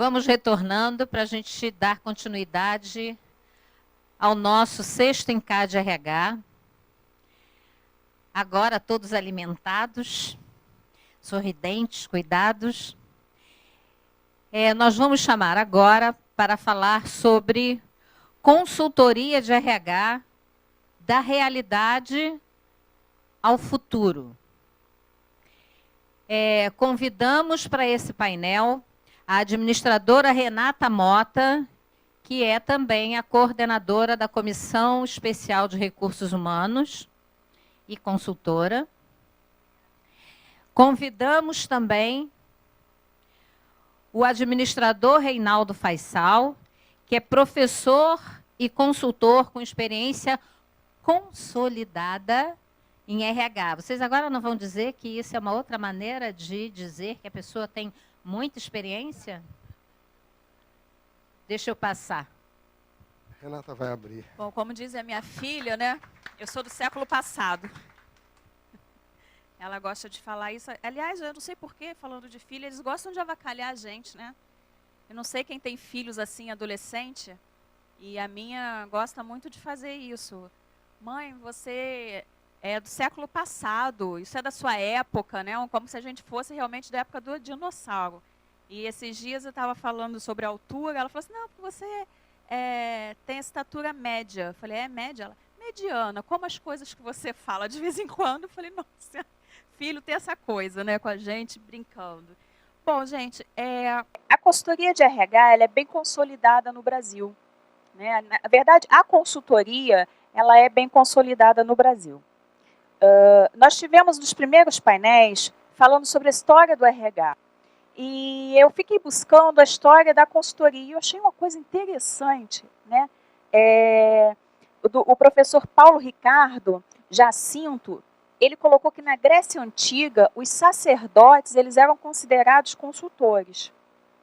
Vamos retornando para a gente dar continuidade ao nosso sexto Encade RH. Agora todos alimentados, sorridentes, cuidados. Nós vamos chamar agora para falar sobre consultoria de RH da realidade ao futuro. Convidamos para esse painel a administradora Renata Mota, que é também a coordenadora da Comissão Especial de Recursos Humanos e consultora. Convidamos também o administrador Reinaldo Faisal, que é professor e consultor com experiência consolidada em RH. Vocês agora não vão dizer que isso é uma outra maneira de dizer que a pessoa tem muita experiência? Deixa eu passar. Renata vai abrir. Bom, como diz a minha filha, né? Eu sou do século passado. Ela gosta de falar isso. Aliás, eu não sei porquê, falando de filha, eles gostam de avacalhar a gente, né? Eu não sei quem tem filhos assim, adolescente, e a minha gosta muito de fazer isso. Mãe, você é do século passado, isso é da sua época, né? Como se a gente fosse realmente da época do dinossauro. E esses dias eu estava falando sobre a altura, ela falou assim, não, porque você tem a estatura média. Eu falei, média? Ela, mediana, como as coisas que você fala de vez em quando. Eu falei, nossa, filho tem essa coisa, né, com a gente brincando. Bom, gente, a consultoria de RH ela é bem consolidada no Brasil, né? Na verdade, a consultoria ela é bem consolidada no Brasil. Nós tivemos nos primeiros painéis falando sobre a história do RH. E eu fiquei buscando a história da consultoria e eu achei uma coisa interessante, né? O professor Paulo Ricardo Jacinto, ele colocou que na Grécia Antiga, os sacerdotes eles eram considerados consultores.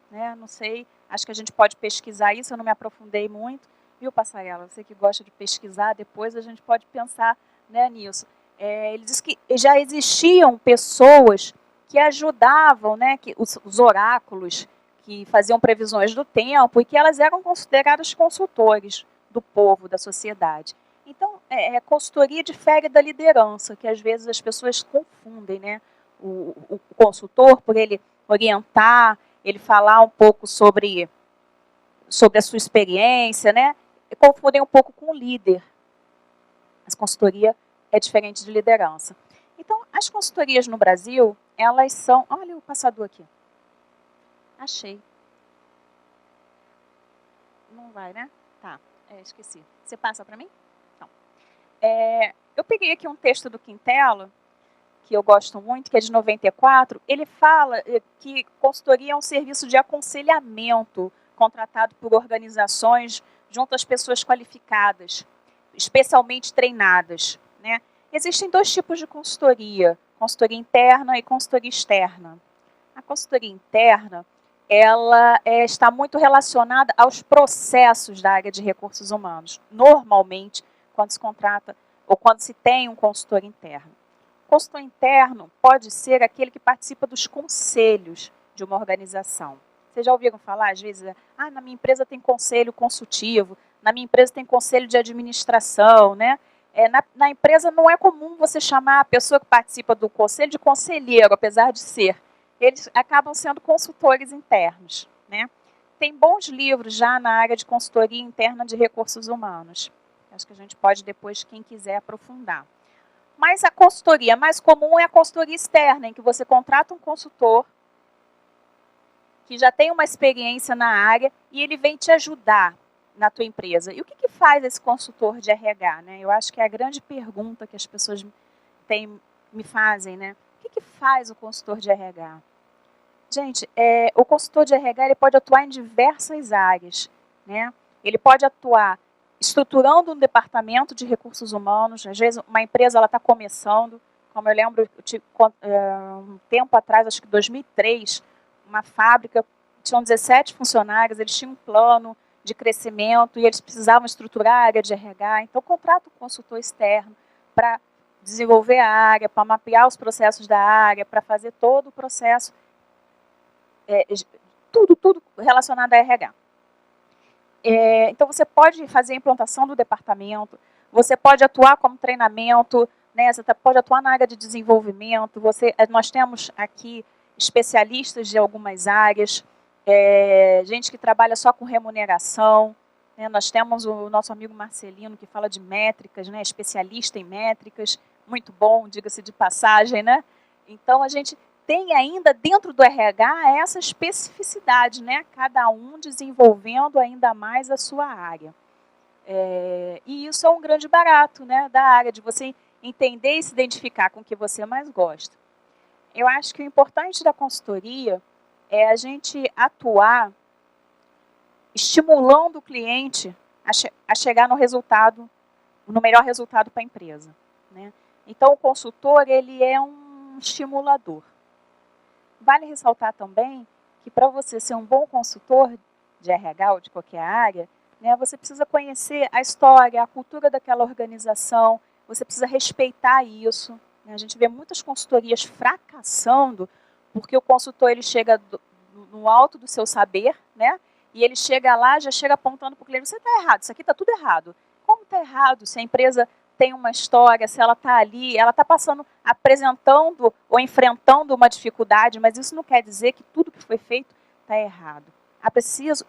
Né? Não sei, acho que a gente pode pesquisar isso, eu não me aprofundei muito. Viu, Passarela? Você que gosta de pesquisar, depois a gente pode pensar, né, nisso. Ele diz que já existiam pessoas que ajudavam, né, os oráculos, que faziam previsões do tempo e que elas eram consideradas consultores do povo, da sociedade. Então, a consultoria difere da liderança, que às vezes as pessoas confundem, né? O consultor, por ele orientar, ele falar um pouco sobre a sua experiência, né? E confundem um pouco com o líder. A consultoria é diferente de liderança. Então, as consultorias no Brasil, elas são... Olha o passador aqui. Achei. Não vai, né? Tá, esqueci. Você passa para mim? Então. Eu peguei aqui um texto do Quintela, que eu gosto muito, que é de 94. Ele fala que consultoria é um serviço de aconselhamento contratado por organizações junto às pessoas qualificadas, especialmente treinadas, né? Existem dois tipos de consultoria interna e consultoria externa. A consultoria interna, ela está muito relacionada aos processos da área de recursos humanos. Normalmente, quando se contrata ou quando se tem um consultor interno. O consultor interno pode ser aquele que participa dos conselhos de uma organização. Vocês já ouviram falar, às vezes, na minha empresa tem conselho consultivo, na minha empresa tem conselho de administração, né? Na empresa não é comum você chamar a pessoa que participa do conselho de conselheiro, apesar de ser. Eles acabam sendo consultores internos, né? Tem bons livros já na área de consultoria interna de recursos humanos. Acho que a gente pode depois, quem quiser, aprofundar. Mas a consultoria mais comum é a consultoria externa, em que você contrata um consultor que já tem uma experiência na área e ele vem te ajudar na tua empresa. E o que faz esse consultor de RH? Né? Eu acho que é a grande pergunta que as pessoas me fazem. Né? O que faz o consultor de RH? Gente, o consultor de RH ele pode atuar em diversas áreas. Né? Ele pode atuar estruturando um departamento de recursos humanos. Às vezes, uma empresa está começando. Como eu lembro, um tempo atrás, acho que 2003, uma fábrica, tinham 17 funcionários, eles tinham um plano de crescimento e eles precisavam estruturar a área de RH. Então, contrata um consultor externo para desenvolver a área, para mapear os processos da área, para fazer todo o processo tudo relacionado a RH. Então, você pode fazer a implantação do departamento, você pode atuar como treinamento, né? Você pode atuar na área de desenvolvimento. Nós temos aqui especialistas de algumas áreas, gente que trabalha só com remuneração. Né? Nós temos o nosso amigo Marcelino, que fala de métricas, né? Especialista em métricas, muito bom, diga-se de passagem. Né? Então, a gente tem ainda dentro do RH essa especificidade, né? Cada um desenvolvendo ainda mais a sua área. E isso é um grande barato, né? Da área, de você entender e se identificar com o que você mais gosta. Eu acho que o importante da consultoria é a gente atuar estimulando o cliente a chegar no resultado, no melhor resultado para a empresa. Né? Então, o consultor, ele é um estimulador. Vale ressaltar também que para você ser um bom consultor de RH ou de qualquer área, né, você precisa conhecer a história, a cultura daquela organização, você precisa respeitar isso. Né? A gente vê muitas consultorias fracassando porque o consultor ele chega no alto do seu saber, né? E ele chega lá, já chega apontando para o cliente, você está errado, isso aqui está tudo errado. Como está errado? Se a empresa tem uma história, se ela está ali, ela está passando, apresentando ou enfrentando uma dificuldade, mas isso não quer dizer que tudo que foi feito está errado. É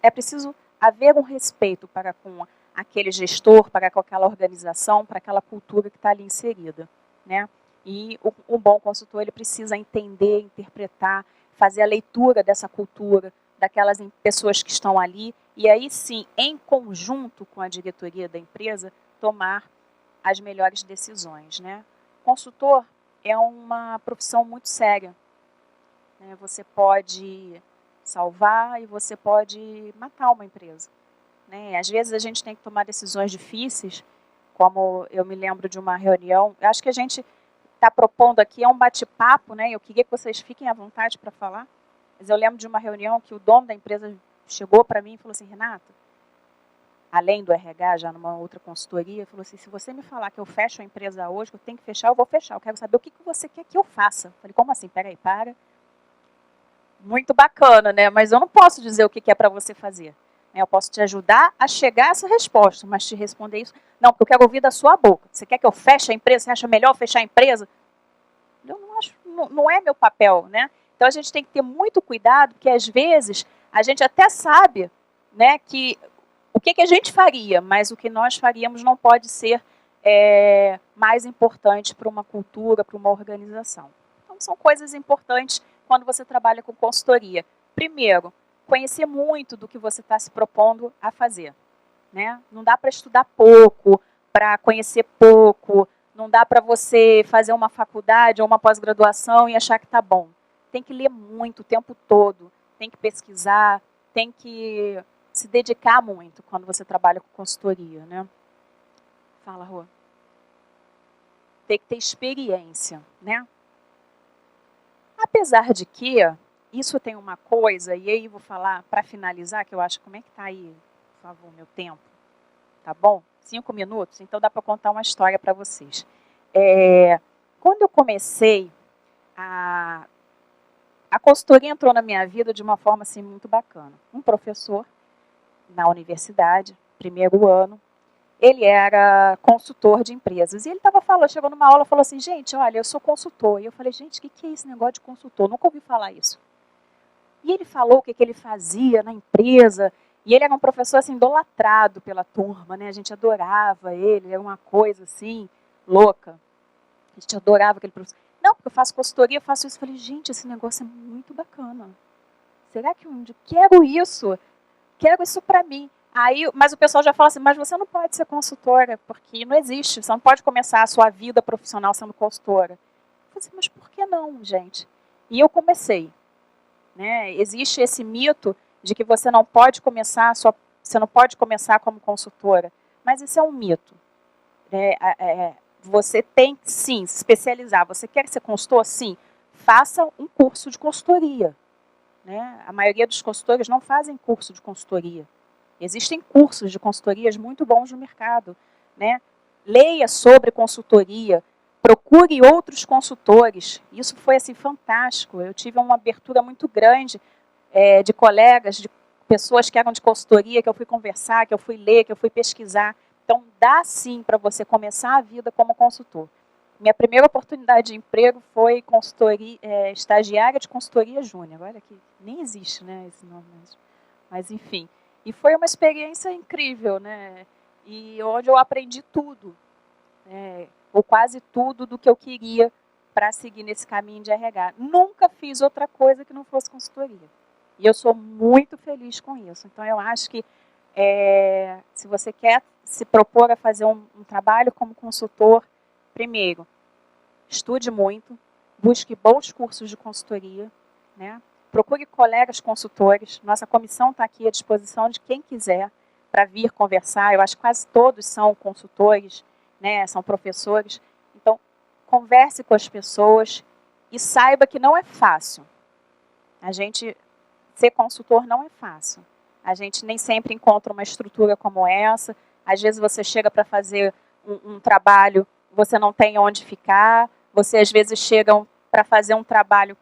preciso haver um respeito para com aquele gestor, para com aquela organização, para aquela cultura que está ali inserida. Né? E um bom consultor ele precisa entender, interpretar, fazer a leitura dessa cultura, daquelas pessoas que estão ali, e aí sim, em conjunto com a diretoria da empresa, tomar as melhores decisões. Né? Consultor é uma profissão muito séria. Né? Você pode salvar e você pode matar uma empresa. Né? Às vezes a gente tem que tomar decisões difíceis, como eu me lembro de uma reunião, eu acho que a gente está propondo aqui, é um bate-papo, né? Eu queria que vocês fiquem à vontade para falar, mas eu lembro de uma reunião que o dono da empresa chegou para mim e falou assim, Renata, além do RH, já numa outra consultoria, falou assim, se você me falar que eu fecho a empresa hoje, que eu tenho que fechar, eu vou fechar, eu quero saber o que você quer que eu faça. Eu falei, como assim? Peraí, para. Muito bacana, né? Mas eu não posso dizer o que é para você fazer. Eu posso te ajudar a chegar a essa resposta, mas te responder isso, não, porque eu quero ouvir da sua boca. Você quer que eu feche a empresa? Você acha melhor fechar a empresa? Eu não acho, não é meu papel, né? Então a gente tem que ter muito cuidado, porque às vezes a gente até sabe, né, que o que a gente faria, mas o que nós faríamos não pode ser mais importante para uma cultura, para uma organização. Então são coisas importantes quando você trabalha com consultoria. Primeiro, conhecer muito do que você está se propondo a fazer. Né? Não dá para estudar pouco, para conhecer pouco, não dá para você fazer uma faculdade ou uma pós-graduação e achar que está bom. Tem que ler muito o tempo todo, tem que pesquisar, tem que se dedicar muito quando você trabalha com consultoria. Né? Fala, Rô. Tem que ter experiência. Né? Apesar de que isso tem uma coisa, e aí vou falar para finalizar, que eu acho, como é que está aí, por favor, meu tempo? Tá bom? 5 minutos? Então dá para contar uma história para vocês. Quando eu comecei, a consultoria entrou na minha vida de uma forma assim, muito bacana. Um professor na universidade, primeiro ano, ele era consultor de empresas. E ele estava falando, chegou numa aula e falou assim, gente, olha, eu sou consultor. E eu falei, gente, o que é esse negócio de consultor? Nunca ouvi falar isso. E ele falou o que ele fazia na empresa, e ele era um professor assim, idolatrado pela turma, né? A gente adorava ele, era uma coisa assim, louca. A gente adorava aquele professor. Não, porque eu faço consultoria, eu faço isso. Eu falei, gente, esse negócio é muito bacana. Será que eu quero isso? Quero isso para mim. Aí, mas o pessoal já fala assim, mas você não pode ser consultora, porque não existe, você não pode começar a sua vida profissional sendo consultora. Eu falei assim, mas por que não, gente? E eu comecei. Né? Existe esse mito de que você não pode começar como consultora, mas isso é um mito. Você tem que sim se especializar. Você quer ser consultor? Sim. Faça um curso de consultoria. Né? A maioria dos consultores não fazem curso de consultoria. Existem cursos de consultorias muito bons no mercado. Né? Leia sobre consultoria. Procure outros consultores. Isso foi assim fantástico. Eu tive uma abertura muito grande de colegas, de pessoas que eram de consultoria, que eu fui conversar, que eu fui ler, que eu fui pesquisar. Então, dá sim para você começar a vida como consultor. Minha primeira oportunidade de emprego foi estagiária de consultoria júnior. Olha que nem existe, né, esse nome mesmo. Mas, enfim. E foi uma experiência incrível, né? E onde eu aprendi tudo, né, ou quase tudo do que eu queria para seguir nesse caminho de RH. Nunca fiz outra coisa que não fosse consultoria. E eu sou muito feliz com isso. Então, eu acho que se você quer se propor a fazer um trabalho como consultor, primeiro, estude muito, busque bons cursos de consultoria, né? Procure colegas consultores. Nossa comissão está aqui à disposição de quem quiser para vir conversar. Eu acho que quase todos são consultores, né? São professores. Então, converse com as pessoas e saiba que não é fácil. Ser consultor não é fácil. A gente nem sempre encontra uma estrutura como essa. Às vezes você chega para fazer um trabalho, você não tem onde ficar. Você às vezes chega para fazer um trabalho,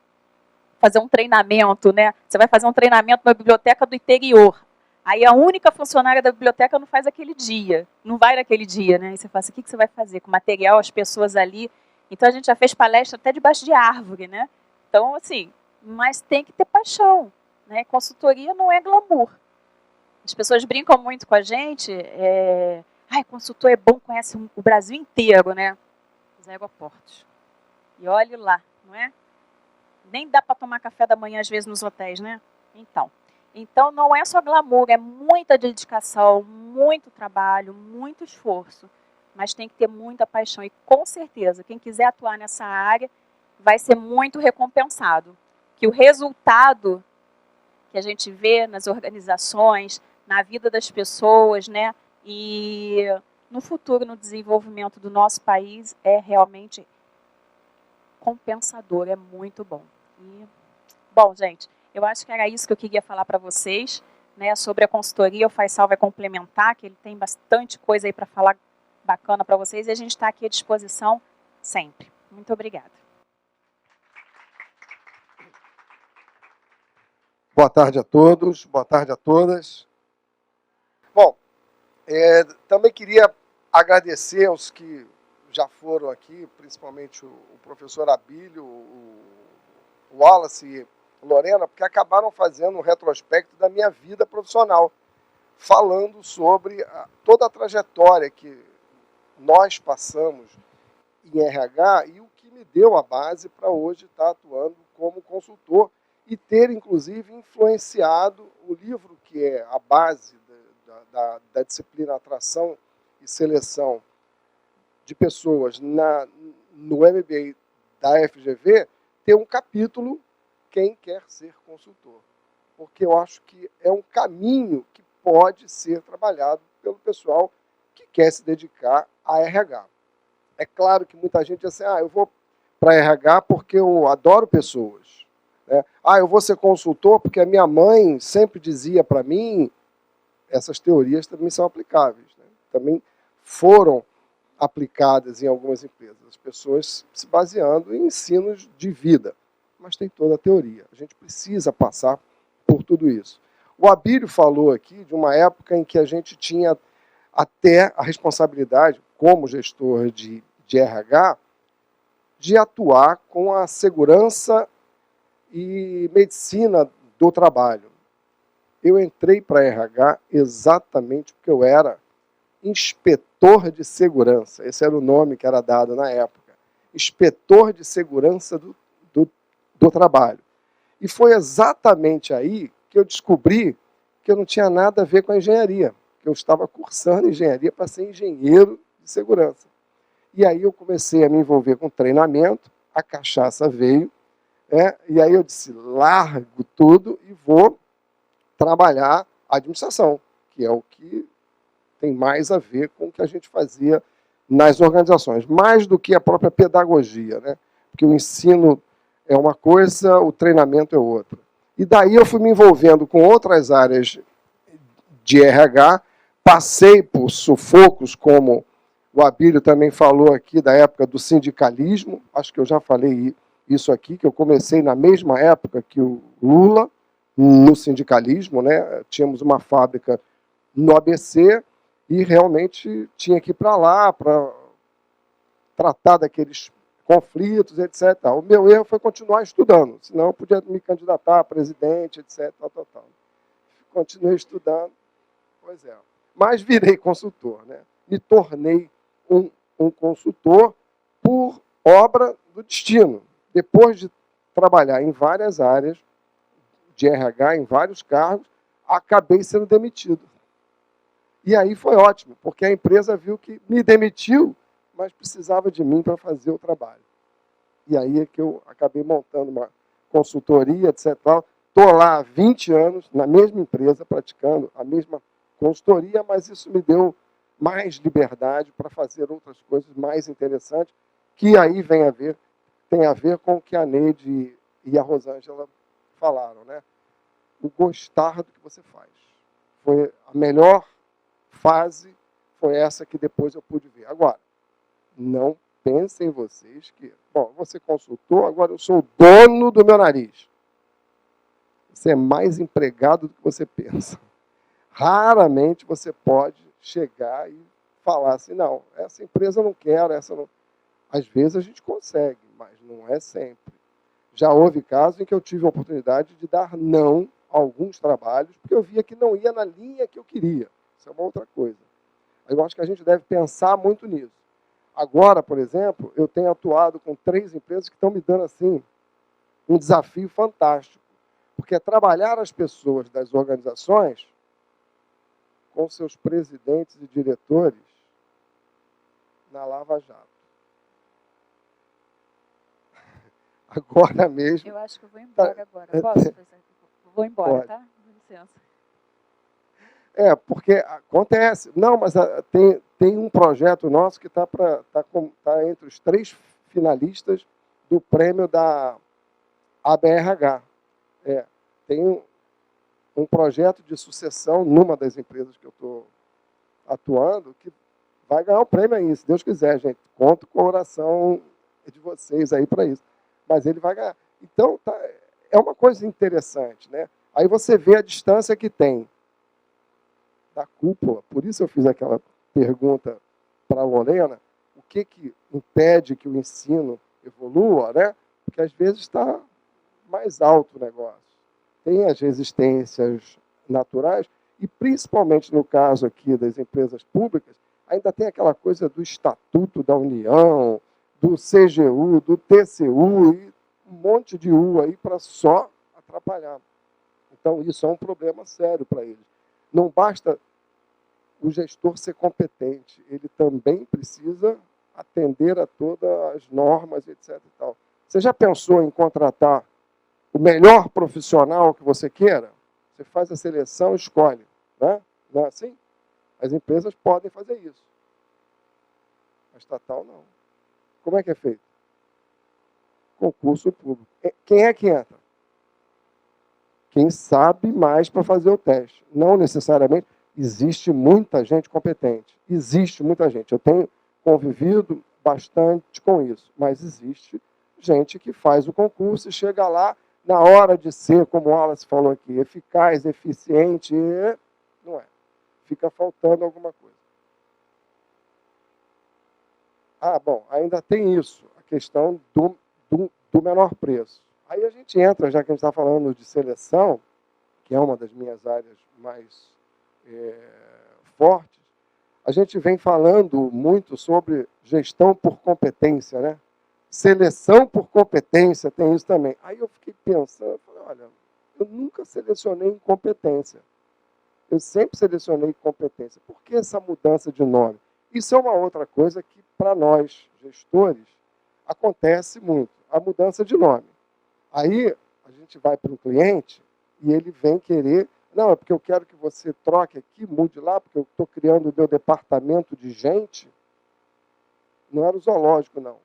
fazer um treinamento, né? Você vai fazer um treinamento na biblioteca do interior. Aí a única funcionária da biblioteca não faz aquele dia, não vai naquele dia, né? E você fala assim, o que você vai fazer com material, as pessoas ali? Então a gente já fez palestra até debaixo de árvore, né? Então, assim, mas tem que ter paixão, né? Consultoria não é glamour. As pessoas brincam muito com a gente, consultor é bom, conhece o Brasil inteiro, né? Os aeroportos. E olhe lá, não é? Nem dá para tomar café da manhã, às vezes, nos hotéis, né? Então, não é só glamour, é muita dedicação, muito trabalho, muito esforço. Mas tem que ter muita paixão. E, com certeza, quem quiser atuar nessa área vai ser muito recompensado. Que o resultado que a gente vê nas organizações, na vida das pessoas, né? E no futuro, no desenvolvimento do nosso país, é realmente compensador, é muito bom. Bom, gente, eu acho que era isso que eu queria falar para vocês, né, sobre a consultoria. O Faisal vai complementar, que ele tem bastante coisa aí para falar bacana para vocês, e a gente está aqui à disposição sempre. Muito obrigada. Boa tarde a todos, boa tarde a todas. Bom, também queria agradecer aos que já foram aqui, principalmente o professor Abílio, o Wallace e Lorena, porque acabaram fazendo um retrospecto da minha vida profissional, falando sobre toda a trajetória que nós passamos em RH e o que me deu a base para hoje estar atuando como consultor e ter, inclusive, influenciado o livro que é a base da disciplina Atração e Seleção de Pessoas no MBA da FGV, ter um capítulo Quem Quer Ser Consultor. Porque eu acho que é um caminho que pode ser trabalhado pelo pessoal que quer se dedicar a RH. É claro que muita gente diz assim, eu vou para RH porque eu adoro pessoas. Né? Eu vou ser consultor porque a minha mãe sempre dizia para mim. Essas teorias também são aplicáveis. Né? Também foram aplicadas em algumas empresas. As pessoas se baseando em ensinos de vida. Mas tem toda a teoria. A gente precisa passar por tudo isso. O Abílio falou aqui de uma época em que a gente tinha até a responsabilidade, como gestor de RH, de atuar com a segurança e medicina do trabalho. Eu entrei para a RH exatamente porque eu era inspetor de segurança. Esse era o nome que era dado na época. Inspetor de segurança do trabalho. E foi exatamente aí que eu descobri que eu não tinha nada a ver com a engenharia. Que eu estava cursando engenharia para ser engenheiro de segurança. E aí eu comecei a me envolver com treinamento, a cachaça veio, e aí eu disse, largo tudo e vou trabalhar a administração, que é o que tem mais a ver com o que a gente fazia nas organizações, mais do que a própria pedagogia, né? Porque o ensino é uma coisa, o treinamento é outra. E daí eu fui me envolvendo com outras áreas de RH, passei por sufocos, como o Abílio também falou aqui, da época do sindicalismo, acho que eu já falei isso aqui, que eu comecei na mesma época que o Lula, no sindicalismo, né? Tínhamos uma fábrica no ABC e realmente tinha que ir para lá para tratar daqueles conflitos, etc. O meu erro foi continuar estudando, senão eu podia me candidatar a presidente, etc. Continuei estudando, pois é. Mas virei consultor, né? Me tornei um consultor por obra do destino. Depois de trabalhar em várias áreas de RH, em vários cargos, acabei sendo demitido. E aí foi ótimo, porque a empresa viu que me demitiu, mas precisava de mim para fazer o trabalho. E aí é que eu acabei montando uma consultoria, etc. Estou lá há 20 anos, na mesma empresa, praticando a mesma consultoria, mas isso me deu mais liberdade para fazer outras coisas mais interessantes, que aí tem a ver com o que a Neide e a Rosângela falaram, né? O gostar do que você faz. Foi a melhor fase, foi essa que depois eu pude ver. Agora, não pensem vocês que, bom, você consultou, agora eu sou o dono do meu nariz. Você é mais empregado do que você pensa. Raramente você pode chegar e falar assim, não, essa empresa eu não quero, essa não. Às vezes a gente consegue, mas não é sempre. Já houve casos em que eu tive a oportunidade de dar não a alguns trabalhos, porque eu via que não ia na linha que eu queria. Isso é uma outra coisa. Eu acho que a gente deve pensar muito nisso. Agora, por exemplo, eu tenho atuado com 3 empresas que estão me dando assim um desafio fantástico, porque é trabalhar as pessoas das organizações com seus presidentes e diretores na Lava Jato. Agora mesmo. Eu acho que eu vou embora agora. Posso fazer? Vou embora, Pode. tá? Com licença. Porque acontece. Não, mas tem um projeto nosso que está entre os 3 finalistas do prêmio da ABRH. Tem um projeto de sucessão numa das empresas que eu estou atuando que vai ganhar o prêmio aí, se Deus quiser, gente. Conto com a oração de vocês aí para isso. Mas ele vai ganhar. Então, é uma coisa interessante, né? Aí você vê a distância que tem da cúpula. Por isso eu fiz aquela pergunta para a Lorena, o que impede que o ensino evolua, né? Porque às vezes está mais alto o negócio. Tem as resistências naturais e, principalmente no caso aqui das empresas públicas, ainda tem aquela coisa do Estatuto da União, do CGU, do TCU e um monte de U aí para só atrapalhar. Então, isso é um problema sério para eles. Não basta o gestor ser competente, ele também precisa atender a todas as normas, etc. E tal. Você já pensou em contratar o melhor profissional que você queira? Você faz a seleção e escolhe. Né? Não é assim? As empresas podem fazer isso. A estatal não. Como é que é feito? Concurso público. Quem é que entra? Quem sabe mais para fazer o teste. Não necessariamente. Existe muita gente competente. Existe muita gente. Eu tenho convivido bastante com isso. Mas existe gente que faz o concurso e chega lá na hora de ser, como o Wallace falou aqui, eficaz, eficiente, não é. Fica faltando alguma coisa. Bom, ainda tem isso, a questão do menor preço. Aí a gente entra, já que a gente está falando de seleção, que é uma das minhas áreas mais fortes, a gente vem falando muito sobre gestão por competência, né? Seleção por competência, tem isso também. Aí eu fiquei pensando, falei, olha, eu nunca selecionei incompetência. Eu sempre selecionei competência. Por que essa mudança de nome? Isso é uma outra coisa que, para nós, gestores, acontece muito, a mudança de nome. Aí a gente vai para um cliente e ele vem querer, não, é porque eu quero que você troque aqui, mude lá, porque eu estou criando o meu departamento de gente. Não era o zoológico, não.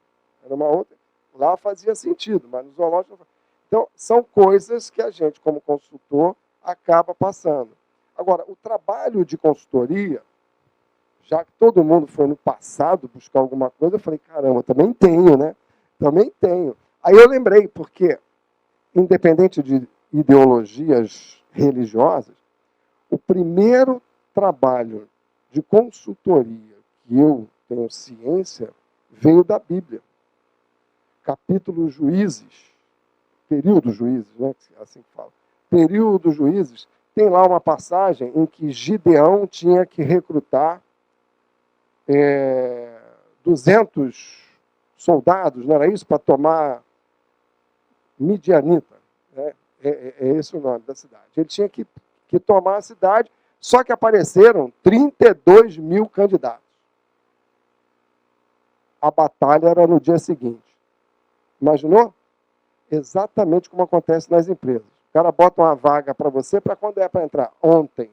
Era uma outra. Lá fazia sentido, mas no zoológico não fazia. Então, são coisas que a gente, como consultor, acaba passando. Agora, o trabalho de consultoria, já que todo mundo foi no passado buscar alguma coisa, eu falei, caramba, também tenho, né? Também tenho. Aí eu lembrei, porque, independente de ideologias religiosas, o primeiro trabalho de consultoria que eu tenho ciência veio da Bíblia. Capítulo Juízes, período Juízes, né, assim que fala. Período Juízes, tem lá uma passagem em que Gideão tinha que recrutar 200 soldados, não era isso? Para tomar Midianita, né? É esse o nome da cidade. Ele tinha que tomar a cidade, só que apareceram 32 mil candidatos. A batalha era no dia seguinte. Imaginou? Exatamente como acontece nas empresas. O cara bota uma vaga para você, para quando é para entrar? Ontem.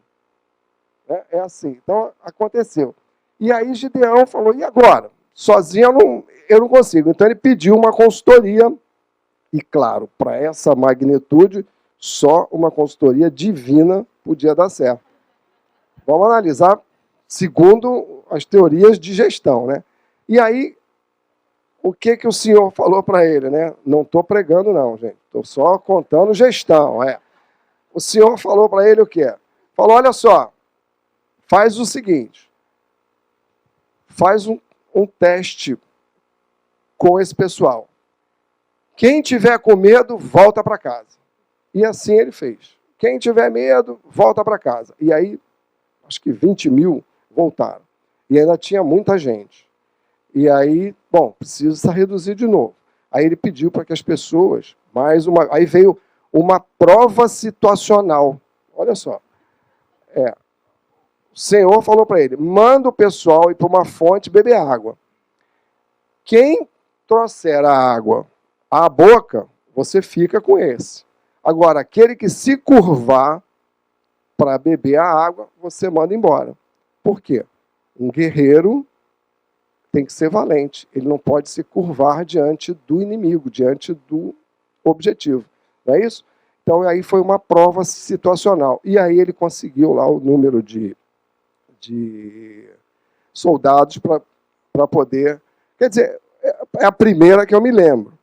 É assim. Então, aconteceu. E aí Gideão falou, e agora? Sozinho eu não consigo. Então, ele pediu uma consultoria. E, claro, para essa magnitude, só uma consultoria divina podia dar certo. Vamos analisar segundo as teorias de gestão, né? E aí, o que o senhor falou para ele, né? Não estou pregando, não, gente. Estou só contando gestão. O senhor falou para ele o quê? Falou, olha só, faz o seguinte, faz um teste com esse pessoal. Quem tiver com medo, volta para casa. E assim ele fez. Quem tiver medo, volta para casa. E aí, acho que 20 mil voltaram. E ainda tinha muita gente. E aí, bom, precisa reduzir de novo. Aí ele pediu para que as pessoas, aí veio uma prova situacional. Olha só. O Senhor falou para ele, manda o pessoal ir para uma fonte beber água. Quem trouxer a água à boca, você fica com esse. Agora, aquele que se curvar para beber a água, você manda embora. Por quê? Um guerreiro tem que ser valente. Ele não pode se curvar diante do inimigo, diante do objetivo. Não é isso? Então, aí foi uma prova situacional. E aí ele conseguiu lá o número de soldados para poder... Quer dizer, é a primeira que eu me lembro.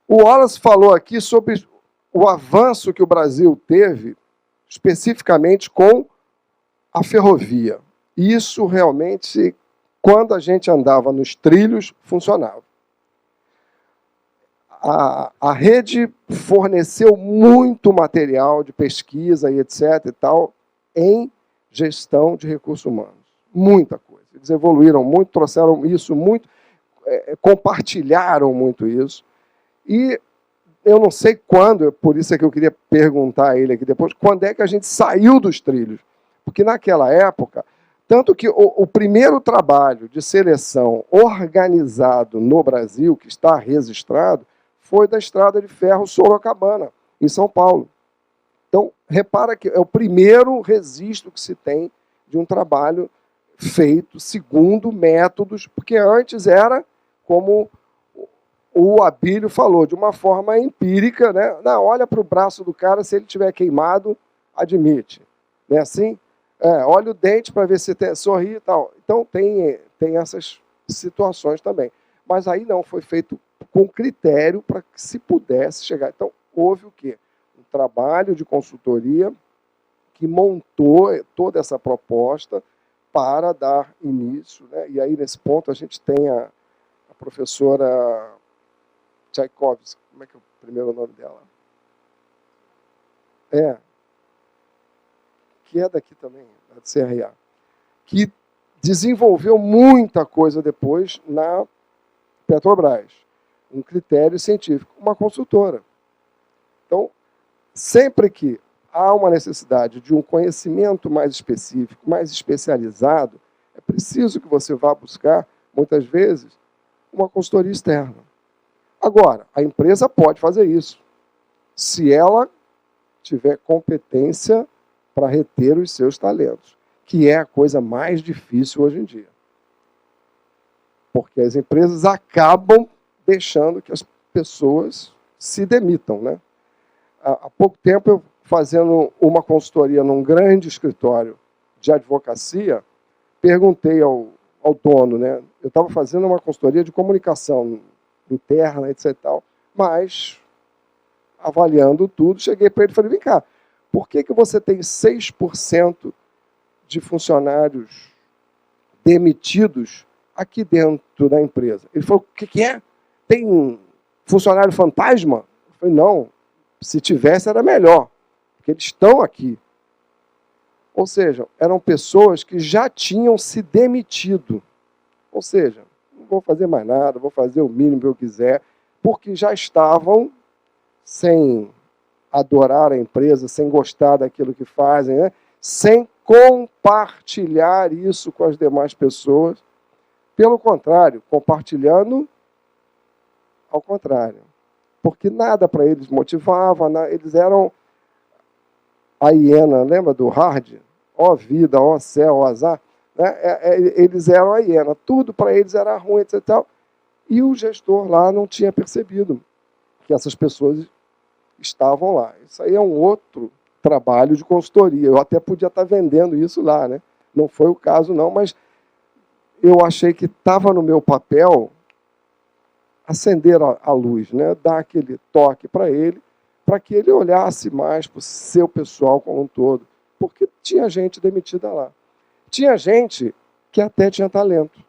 O Wallace falou aqui sobre o avanço que o Brasil teve, especificamente com a ferrovia. Isso realmente, quando a gente andava nos trilhos, funcionava. A rede forneceu muito material de pesquisa e etc. e tal, em gestão de recursos humanos. Muita coisa. Eles evoluíram muito, trouxeram isso muito, compartilharam muito isso. E eu não sei quando, por isso é que eu queria perguntar a ele aqui depois, quando é que a gente saiu dos trilhos? Porque naquela época, tanto que o primeiro trabalho de seleção organizado no Brasil, que está registrado, foi da Estrada de Ferro Sorocabana, em São Paulo. Então, repara que é o primeiro registro que se tem de um trabalho feito segundo métodos, porque antes era como o Abílio falou, de uma forma empírica, né? Não, olha para o braço do cara, se ele estiver queimado, admite. Não é assim? Olha o dente para ver se sorri e tal. Então, tem essas situações também. Mas aí não, foi feito com critério para que se pudesse chegar. Então, houve o quê? Um trabalho de consultoria que montou toda essa proposta para dar início, né? E aí, nesse ponto, a gente tem a professora Tchaikovsky, como é que é o primeiro nome dela? Que é daqui também, da CRA, que desenvolveu muita coisa depois na Petrobras, um critério científico, uma consultora. Então, sempre que há uma necessidade de um conhecimento mais específico, mais especializado, é preciso que você vá buscar, muitas vezes, uma consultoria externa. Agora, a empresa pode fazer isso, se ela tiver competência para reter os seus talentos, que é a coisa mais difícil hoje em dia. Porque as empresas acabam deixando que as pessoas se demitam, né? Há pouco tempo, eu fazendo uma consultoria num grande escritório de advocacia, perguntei ao dono, né? Eu estava fazendo uma consultoria de comunicação interna, etc. Tal, mas avaliando tudo, cheguei para ele e falei, vem cá, por que você tem 6% de funcionários demitidos aqui dentro da empresa? Ele falou, o que é? Tem um funcionário fantasma? Eu falei, não, se tivesse era melhor, porque eles estão aqui. Ou seja, eram pessoas que já tinham se demitido. Ou seja, não vou fazer mais nada, vou fazer o mínimo que eu quiser, porque já estavam sem adorar a empresa, sem gostar daquilo que fazem, né? Sem compartilhar isso com as demais pessoas. Pelo contrário, compartilhando ao contrário. Porque nada para eles motivava, eles eram a hiena, lembra do Hard? Ó vida, ó céu, ó azar. Né? Eles eram a hiena, tudo para eles era ruim, etc. E o gestor lá não tinha percebido que essas pessoas estavam lá. Isso aí é um outro trabalho de consultoria. Eu até podia estar vendendo isso lá, né? Não foi o caso, não, mas eu achei que estava no meu papel acender a luz, né? Dar aquele toque para ele, para que ele olhasse mais para o seu pessoal como um todo. Porque tinha gente demitida lá. Tinha gente que até tinha talento.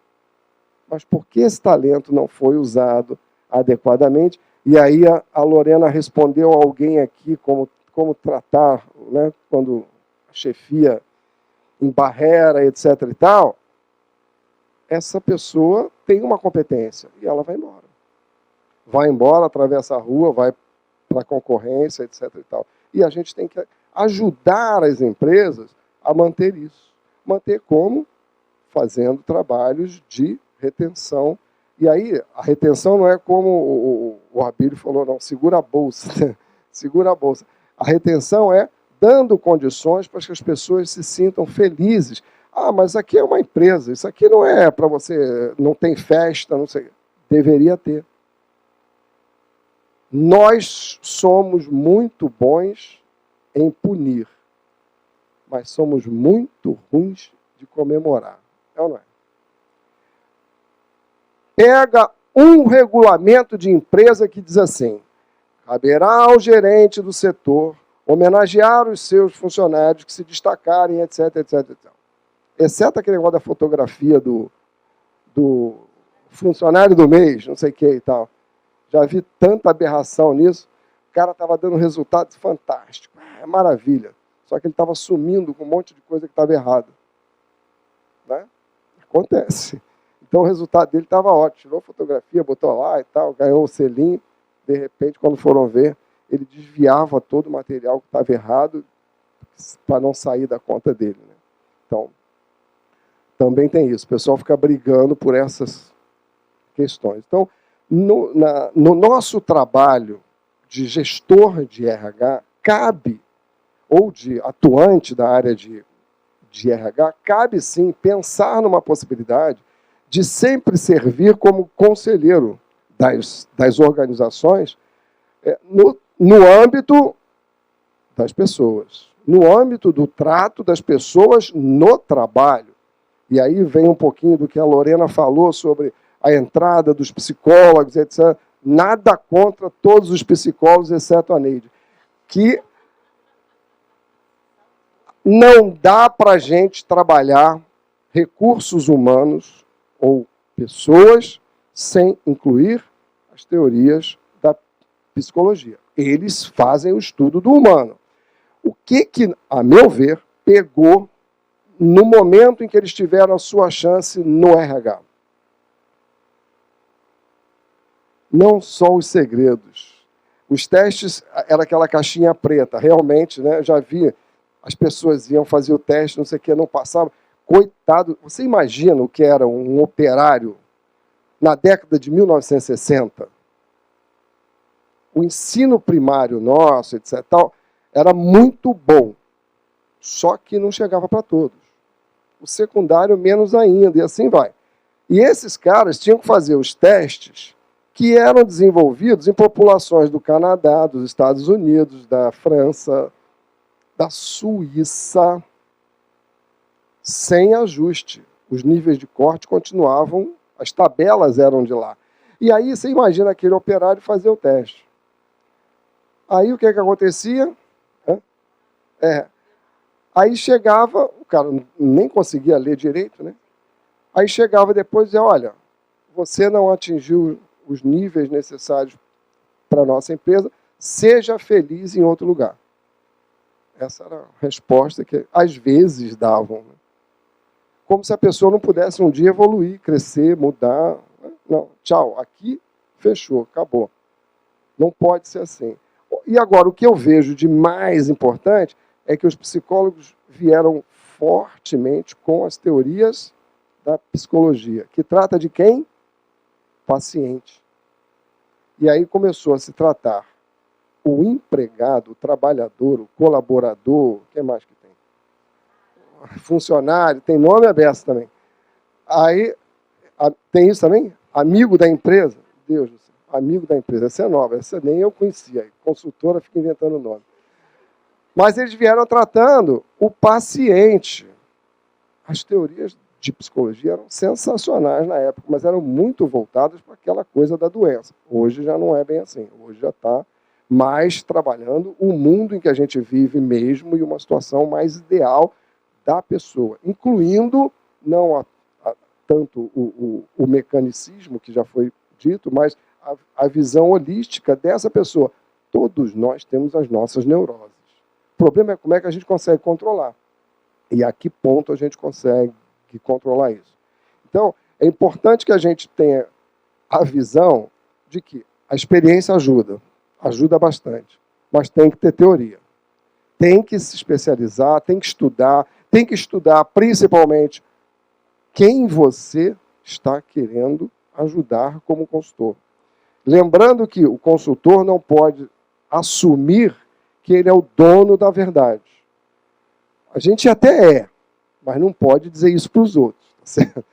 Mas porque esse talento não foi usado adequadamente, e aí a Lorena respondeu a alguém aqui como tratar, né, quando a chefia embarrera, etc. e tal, essa pessoa tem uma competência e ela vai embora. Vai embora, atravessa a rua, vai para a concorrência, etc. e tal. E a gente tem que ajudar as empresas a manter isso. Manter como? Fazendo trabalhos de retenção. E aí, a retenção não é como o Abílio falou, não, segura a bolsa. Segura a bolsa. A retenção é dando condições para que as pessoas se sintam felizes. Ah, mas aqui é uma empresa, isso aqui não é para você, não tem festa, não sei. Deveria ter. Nós somos muito bons em punir, mas somos muito ruins de comemorar. É ou não é? Pega um regulamento de empresa que diz assim: caberá ao gerente do setor homenagear os seus funcionários que se destacarem, etc, etc, etc. Exceto aquele negócio da fotografia do funcionário do mês, não sei o que e tal. Já vi tanta aberração nisso. O cara estava dando resultados fantásticos. É maravilha. Só que ele estava sumindo com um monte de coisa que estava errada. Né? Acontece. Então o resultado dele estava ótimo. Tirou fotografia, botou lá e tal, ganhou o selinho. De repente, quando foram ver, ele desviava todo o material que estava errado para não sair da conta dele. Né? Então, também tem isso. O pessoal fica brigando por essas questões. Então, no nosso trabalho de gestor de RH, cabe, ou de atuante da área de RH, cabe sim pensar numa possibilidade de sempre servir como conselheiro das organizações no âmbito das pessoas, no âmbito do trato das pessoas no trabalho. E aí vem um pouquinho do que a Lorena falou sobre a entrada dos psicólogos, etc. Nada contra todos os psicólogos, exceto a Neide. Que não dá para a gente trabalhar recursos humanos ou pessoas sem incluir as teorias da psicologia. Eles fazem o estudo do humano. O que, a meu ver, pegou no momento em que eles tiveram a sua chance no RH? Não só os segredos. Os testes, era aquela caixinha preta, realmente, né? Já vi, as pessoas iam fazer o teste, não sei o que, não passava. Coitado, você imagina o que era um operário na década de 1960? O ensino primário nosso, etc., tal, era muito bom, só que não chegava para todos. O secundário, menos ainda, e assim vai. E esses caras tinham que fazer os testes que eram desenvolvidos em populações do Canadá, dos Estados Unidos, da França, da Suíça, sem ajuste. Os níveis de corte continuavam, as tabelas eram de lá. E aí você imagina aquele operário fazer o teste. Aí o que acontecia? Aí chegava, o cara nem conseguia ler direito, né? Aí chegava depois e dizia, olha, você não atingiu os níveis necessários para a nossa empresa, seja feliz em outro lugar. Essa era a resposta que às vezes davam. Né? Como se a pessoa não pudesse um dia evoluir, crescer, mudar. Não, tchau, aqui fechou, acabou. Não pode ser assim. E agora, o que eu vejo de mais importante é que os psicólogos vieram fortemente com as teorias da psicologia, que trata de quem? Paciente. E aí começou a se tratar o empregado, o trabalhador, o colaborador, o que mais que tem? Funcionário, tem nome aberto também. Aí, tem isso também? Amigo da empresa? Deus do céu, amigo da empresa. Essa é nova, essa nem eu conhecia. Consultora fica inventando nome. Mas eles vieram tratando o paciente. As teorias de psicologia eram sensacionais na época, mas eram muito voltadas para aquela coisa da doença. Hoje já não é bem assim. Hoje já está mais trabalhando o mundo em que a gente vive mesmo e uma situação mais ideal da pessoa, incluindo não tanto o mecanicismo, que já foi dito, mas a visão holística dessa pessoa. Todos nós temos as nossas neuroses. O problema é como é que a gente consegue controlar. E a que ponto a gente consegue controlar isso. Então, é importante que a gente tenha a visão de que a experiência ajuda bastante, mas tem que ter teoria. Tem que se especializar, tem que estudar principalmente quem você está querendo ajudar como consultor. Lembrando que o consultor não pode assumir que ele é o dono da verdade. A gente até é, mas não pode dizer isso para os outros. Certo?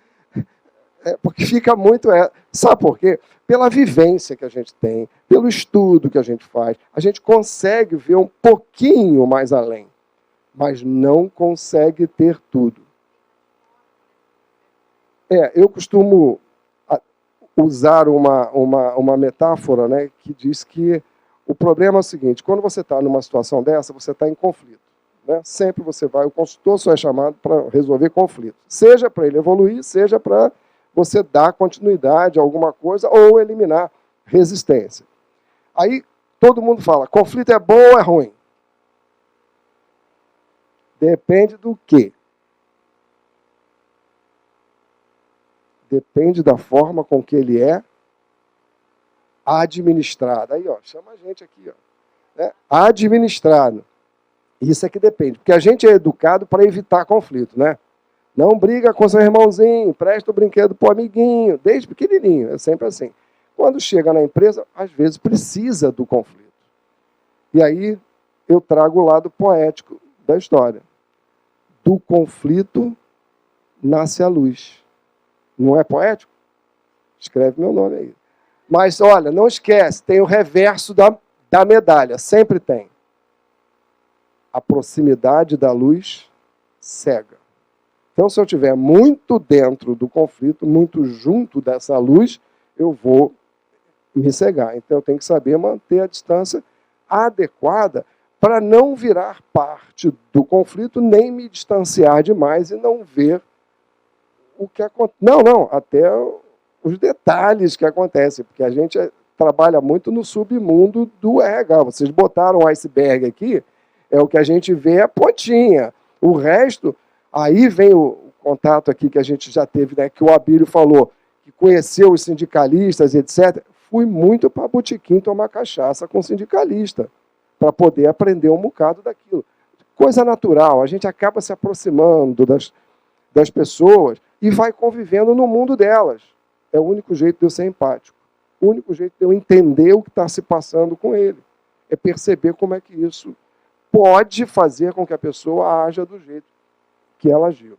Porque fica muito... Sabe por quê? Pela vivência que a gente tem, pelo estudo que a gente faz, a gente consegue ver um pouquinho mais além, mas não consegue ter tudo. Eu costumo usar uma metáfora, né, que diz que o problema é o seguinte, quando você está numa situação dessa, você está em conflito. Né? Sempre você vai, o consultor só é chamado para resolver conflitos. Seja para ele evoluir, seja para você dar continuidade a alguma coisa ou eliminar resistência. Aí todo mundo fala, conflito é bom ou é ruim? Depende do quê? Depende da forma com que ele é administrado. Aí, ó, chama a gente aqui. Ó, né? Administrado. Isso é que depende. Porque a gente é educado para evitar conflito, né? Não briga com seu irmãozinho, presta o brinquedo para o amiguinho, desde pequenininho, é sempre assim. Quando chega na empresa, às vezes precisa do conflito. E aí eu trago o lado poético da história. Do conflito nasce a luz. Não é poético? Escreve meu nome aí. Mas, olha, não esquece, tem o reverso da medalha, sempre tem. A proximidade da luz cega. Então, se eu estiver muito dentro do conflito, muito junto dessa luz, eu vou me cegar. Então, eu tenho que saber manter a distância adequada para não virar parte do conflito, nem me distanciar demais e não ver o que acontece. Não, até os detalhes que acontecem, porque a gente trabalha muito no submundo do RH. Vocês botaram um iceberg aqui, é o que a gente vê a pontinha. O resto, aí vem o contato aqui que a gente já teve, né, que o Abílio falou, que conheceu os sindicalistas, etc. Fui muito para botequim tomar cachaça com sindicalista, para poder aprender um bocado daquilo. Coisa natural, a gente acaba se aproximando das pessoas e vai convivendo no mundo delas. É o único jeito de eu ser empático. O único jeito de eu entender o que está se passando com ele. É perceber como é que isso pode fazer com que a pessoa haja do jeito que ela agiu.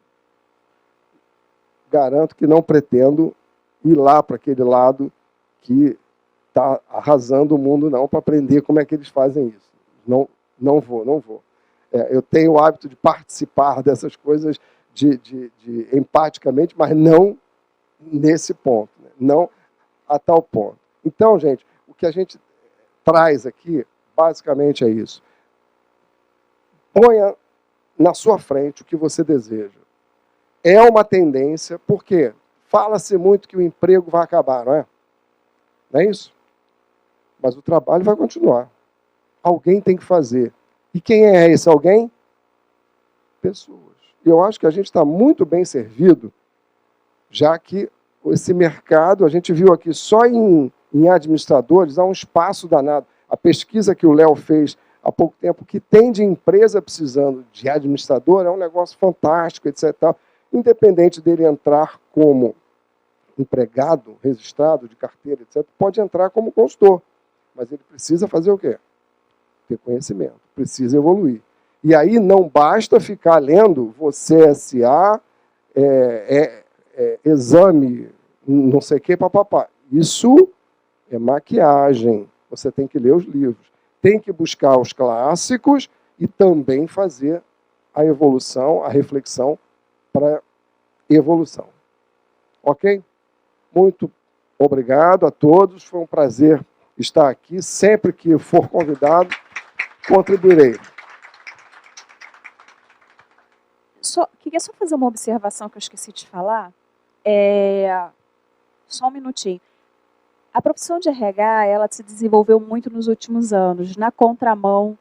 Garanto que não pretendo ir lá para aquele lado que está arrasando o mundo, não, para aprender como é que eles fazem isso. Não vou. Eu tenho o hábito de participar dessas coisas empaticamente, mas não nesse ponto, né? Não a tal ponto. Então, gente, o que a gente traz aqui, Basicamente é isso. Ponha na sua frente o que você deseja. É uma tendência, porque fala-se muito que o emprego vai acabar, não é? Não é isso? Mas o trabalho vai continuar. Alguém tem que fazer. E quem é esse alguém? Pessoas. E eu acho que a gente está muito bem servido, já que esse mercado, a gente viu aqui só em administradores, há um espaço danado. A pesquisa que o Léo fez há pouco tempo, que tem de empresa precisando de administrador, é um negócio fantástico, etc. Independente dele entrar como empregado, registrado, de carteira, etc., pode entrar como consultor. Mas ele precisa fazer o quê? Ter conhecimento, precisa evoluir. E aí não basta ficar lendo você SA, exame, não sei o que, papapá. Isso é maquiagem. Você tem que ler os livros. Tem que buscar os clássicos e também fazer a evolução, a reflexão para evolução. Ok? Muito obrigado a todos. Foi um prazer estar aqui. Sempre que for convidado, contribuirei. Queria só fazer uma observação que eu esqueci de falar. Só um minutinho. A profissão de RH, ela se desenvolveu muito nos últimos anos, na contramão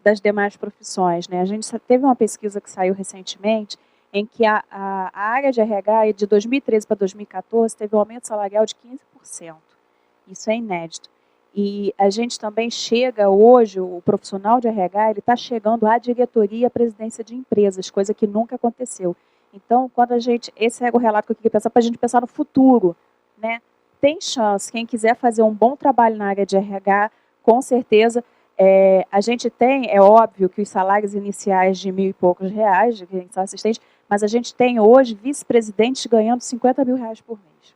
das demais profissões, né? A gente teve uma pesquisa que saiu recentemente, em que a área de RH, de 2013 para 2014, teve um aumento salarial de 15%. Isso é inédito. E a gente também chega hoje, o profissional de RH, ele está chegando à diretoria e à presidência de empresas, coisa que nunca aconteceu. Então, quando esse é o relato que eu queria pensar, para a gente pensar no futuro, né? Tem chance, quem quiser fazer um bom trabalho na área de RH, com certeza, a gente tem, é óbvio que os salários iniciais de R$1.000 e poucos, de quem são assistentes, mas a gente tem hoje vice-presidentes ganhando R$50 mil por mês.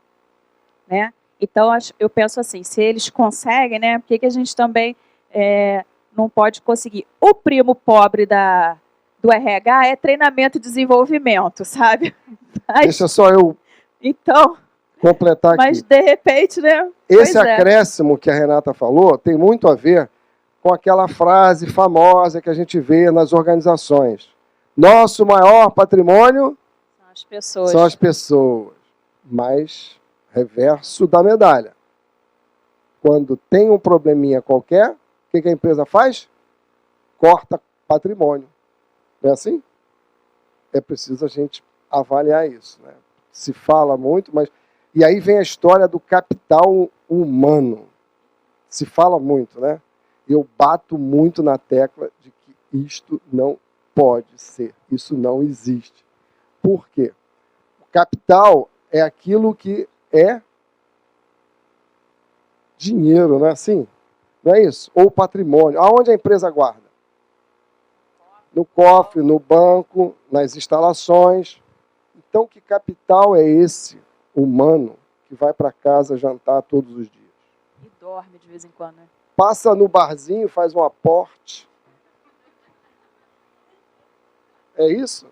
Né? Então, eu penso assim, se eles conseguem, né, por que a gente também não pode conseguir? O primo pobre do RH é treinamento e desenvolvimento, sabe? Deixa só eu completar aqui. Mas, de repente, né? Esse acréscimo que a Renata falou tem muito a ver com aquela frase famosa que a gente vê nas organizações. Nosso maior patrimônio são as pessoas. Mas, reverso da medalha. Quando tem um probleminha qualquer, o que a empresa faz? Corta patrimônio. Não é assim? É preciso a gente avaliar isso. Né? Se fala muito, mas... E aí vem a história do capital humano. Se fala muito, né? Eu bato muito na tecla de que isto não pode ser. Isso não existe. Por quê? O capital é aquilo que é dinheiro, não é assim? Não é isso? Ou patrimônio. Aonde a empresa guarda? No cofre, no banco, nas instalações. Então, que capital é esse humano que vai para casa jantar todos os dias? E dorme de vez em quando, né? Passa no barzinho, faz um aporte. É isso?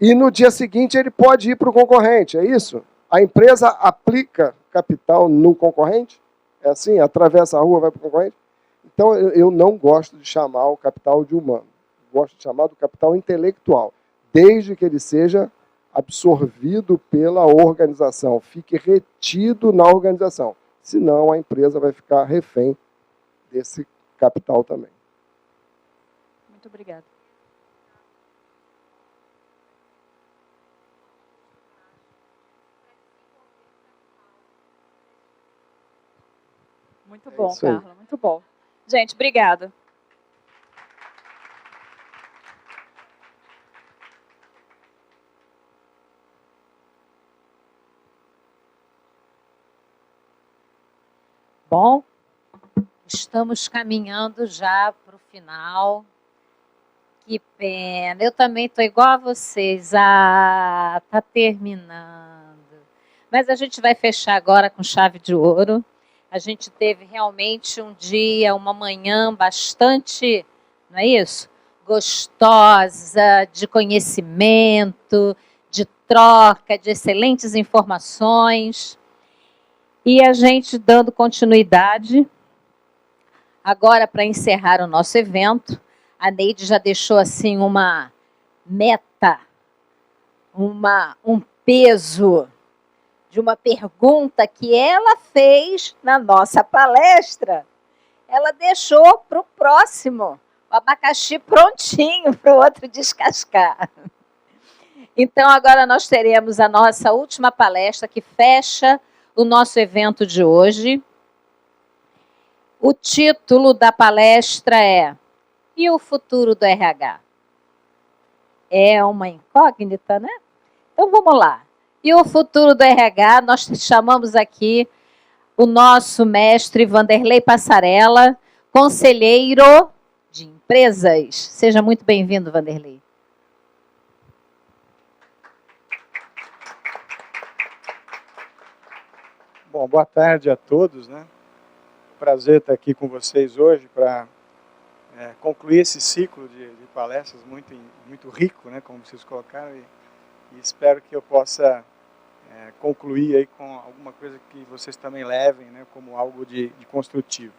E no dia seguinte ele pode ir para o concorrente, é isso? A empresa aplica capital no concorrente? É assim? Atravessa a rua, vai para o concorrente? Então eu não gosto de chamar o capital de humano. Gosto de chamar do capital intelectual, desde que ele seja absorvido pela organização, fique retido na organização. Senão a empresa vai ficar refém desse capital também. Muito obrigada. Muito bom, Carla, muito bom. Gente, obrigada. Bom, estamos caminhando já para o final. Que pena. Eu também estou igual a vocês. Está terminando. Mas a gente vai fechar agora com chave de ouro. A gente teve realmente um dia, uma manhã bastante, não é isso? Gostosa, de conhecimento, de troca, de excelentes informações. E a gente dando continuidade Agora, para encerrar o nosso evento, a Neide já deixou assim uma meta, um peso de uma pergunta que ela fez na nossa palestra. Ela deixou para o próximo, o abacaxi prontinho para o outro descascar. Então, agora nós teremos a nossa última palestra que fecha o nosso evento de hoje. O título da palestra é E o futuro do RH? É uma incógnita, né? Então, vamos lá. E o futuro do RH, nós chamamos aqui o nosso mestre Vanderlei Passarella, conselheiro de empresas. Seja muito bem-vindo, Vanderlei. Bom, boa tarde a todos, né? Prazer estar aqui com vocês hoje para concluir esse ciclo de palestras muito rico, né? Como vocês colocaram, e espero que eu possa concluir aí com alguma coisa que vocês também levem, né? Como algo de construtivo.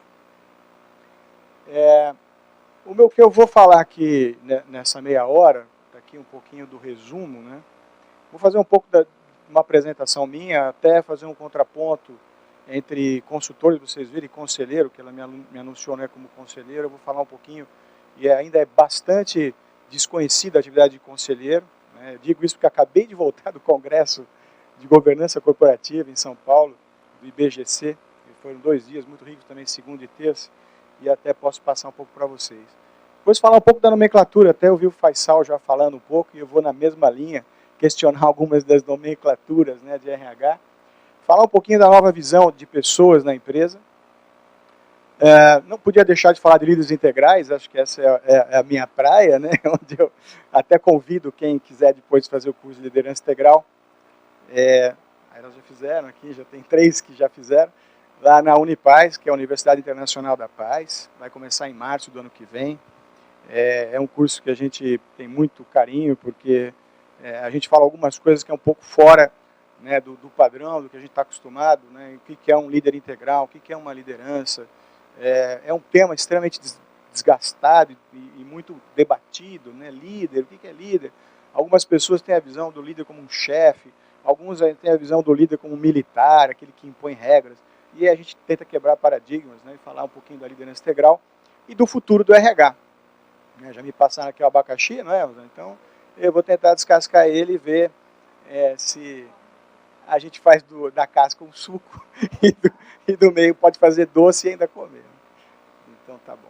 O que eu vou falar aqui nessa meia hora, aqui um pouquinho do resumo, né? Vou fazer um pouco uma apresentação minha, até fazer um contraponto entre consultores, vocês viram, e conselheiro, que ela me anunciou, né, como conselheiro. Eu vou falar um pouquinho, e ainda é bastante desconhecida a atividade de conselheiro, né? Eu digo isso porque acabei de voltar do Congresso de Governança Corporativa em São Paulo, do IBGC, e foram 2 dias muito ricos também, segunda e terça, e até posso passar um pouco para vocês. Depois falar um pouco da nomenclatura, até ouvi o Faisal já falando um pouco, e eu vou na mesma linha, questionar algumas das nomenclaturas, né, de RH. Falar um pouquinho da nova visão de pessoas na empresa. Não podia deixar de falar de líderes integrais, acho que essa é a minha praia, né, onde eu até convido quem quiser depois fazer o curso de liderança integral. Aí elas já fizeram aqui, já tem 3 que já fizeram, lá na Unipaz, que é a Universidade Internacional da Paz, vai começar em março do ano que vem. É um curso que a gente tem muito carinho, porque a gente fala algumas coisas que é um pouco fora, né, do padrão, do que a gente está acostumado, né, o que é um líder integral, o que é uma liderança. É um tema extremamente desgastado e muito debatido, né, líder, o que é líder? Algumas pessoas têm a visão do líder como um chefe, alguns têm a visão do líder como um militar, aquele que impõe regras, e a gente tenta quebrar paradigmas, né, e falar um pouquinho da liderança integral e do futuro do RH. Já me passaram aqui o abacaxi, não é? Então, eu vou tentar descascar ele e ver se a gente faz da casca um suco e do meio pode fazer doce e ainda comer. Então, tá bom.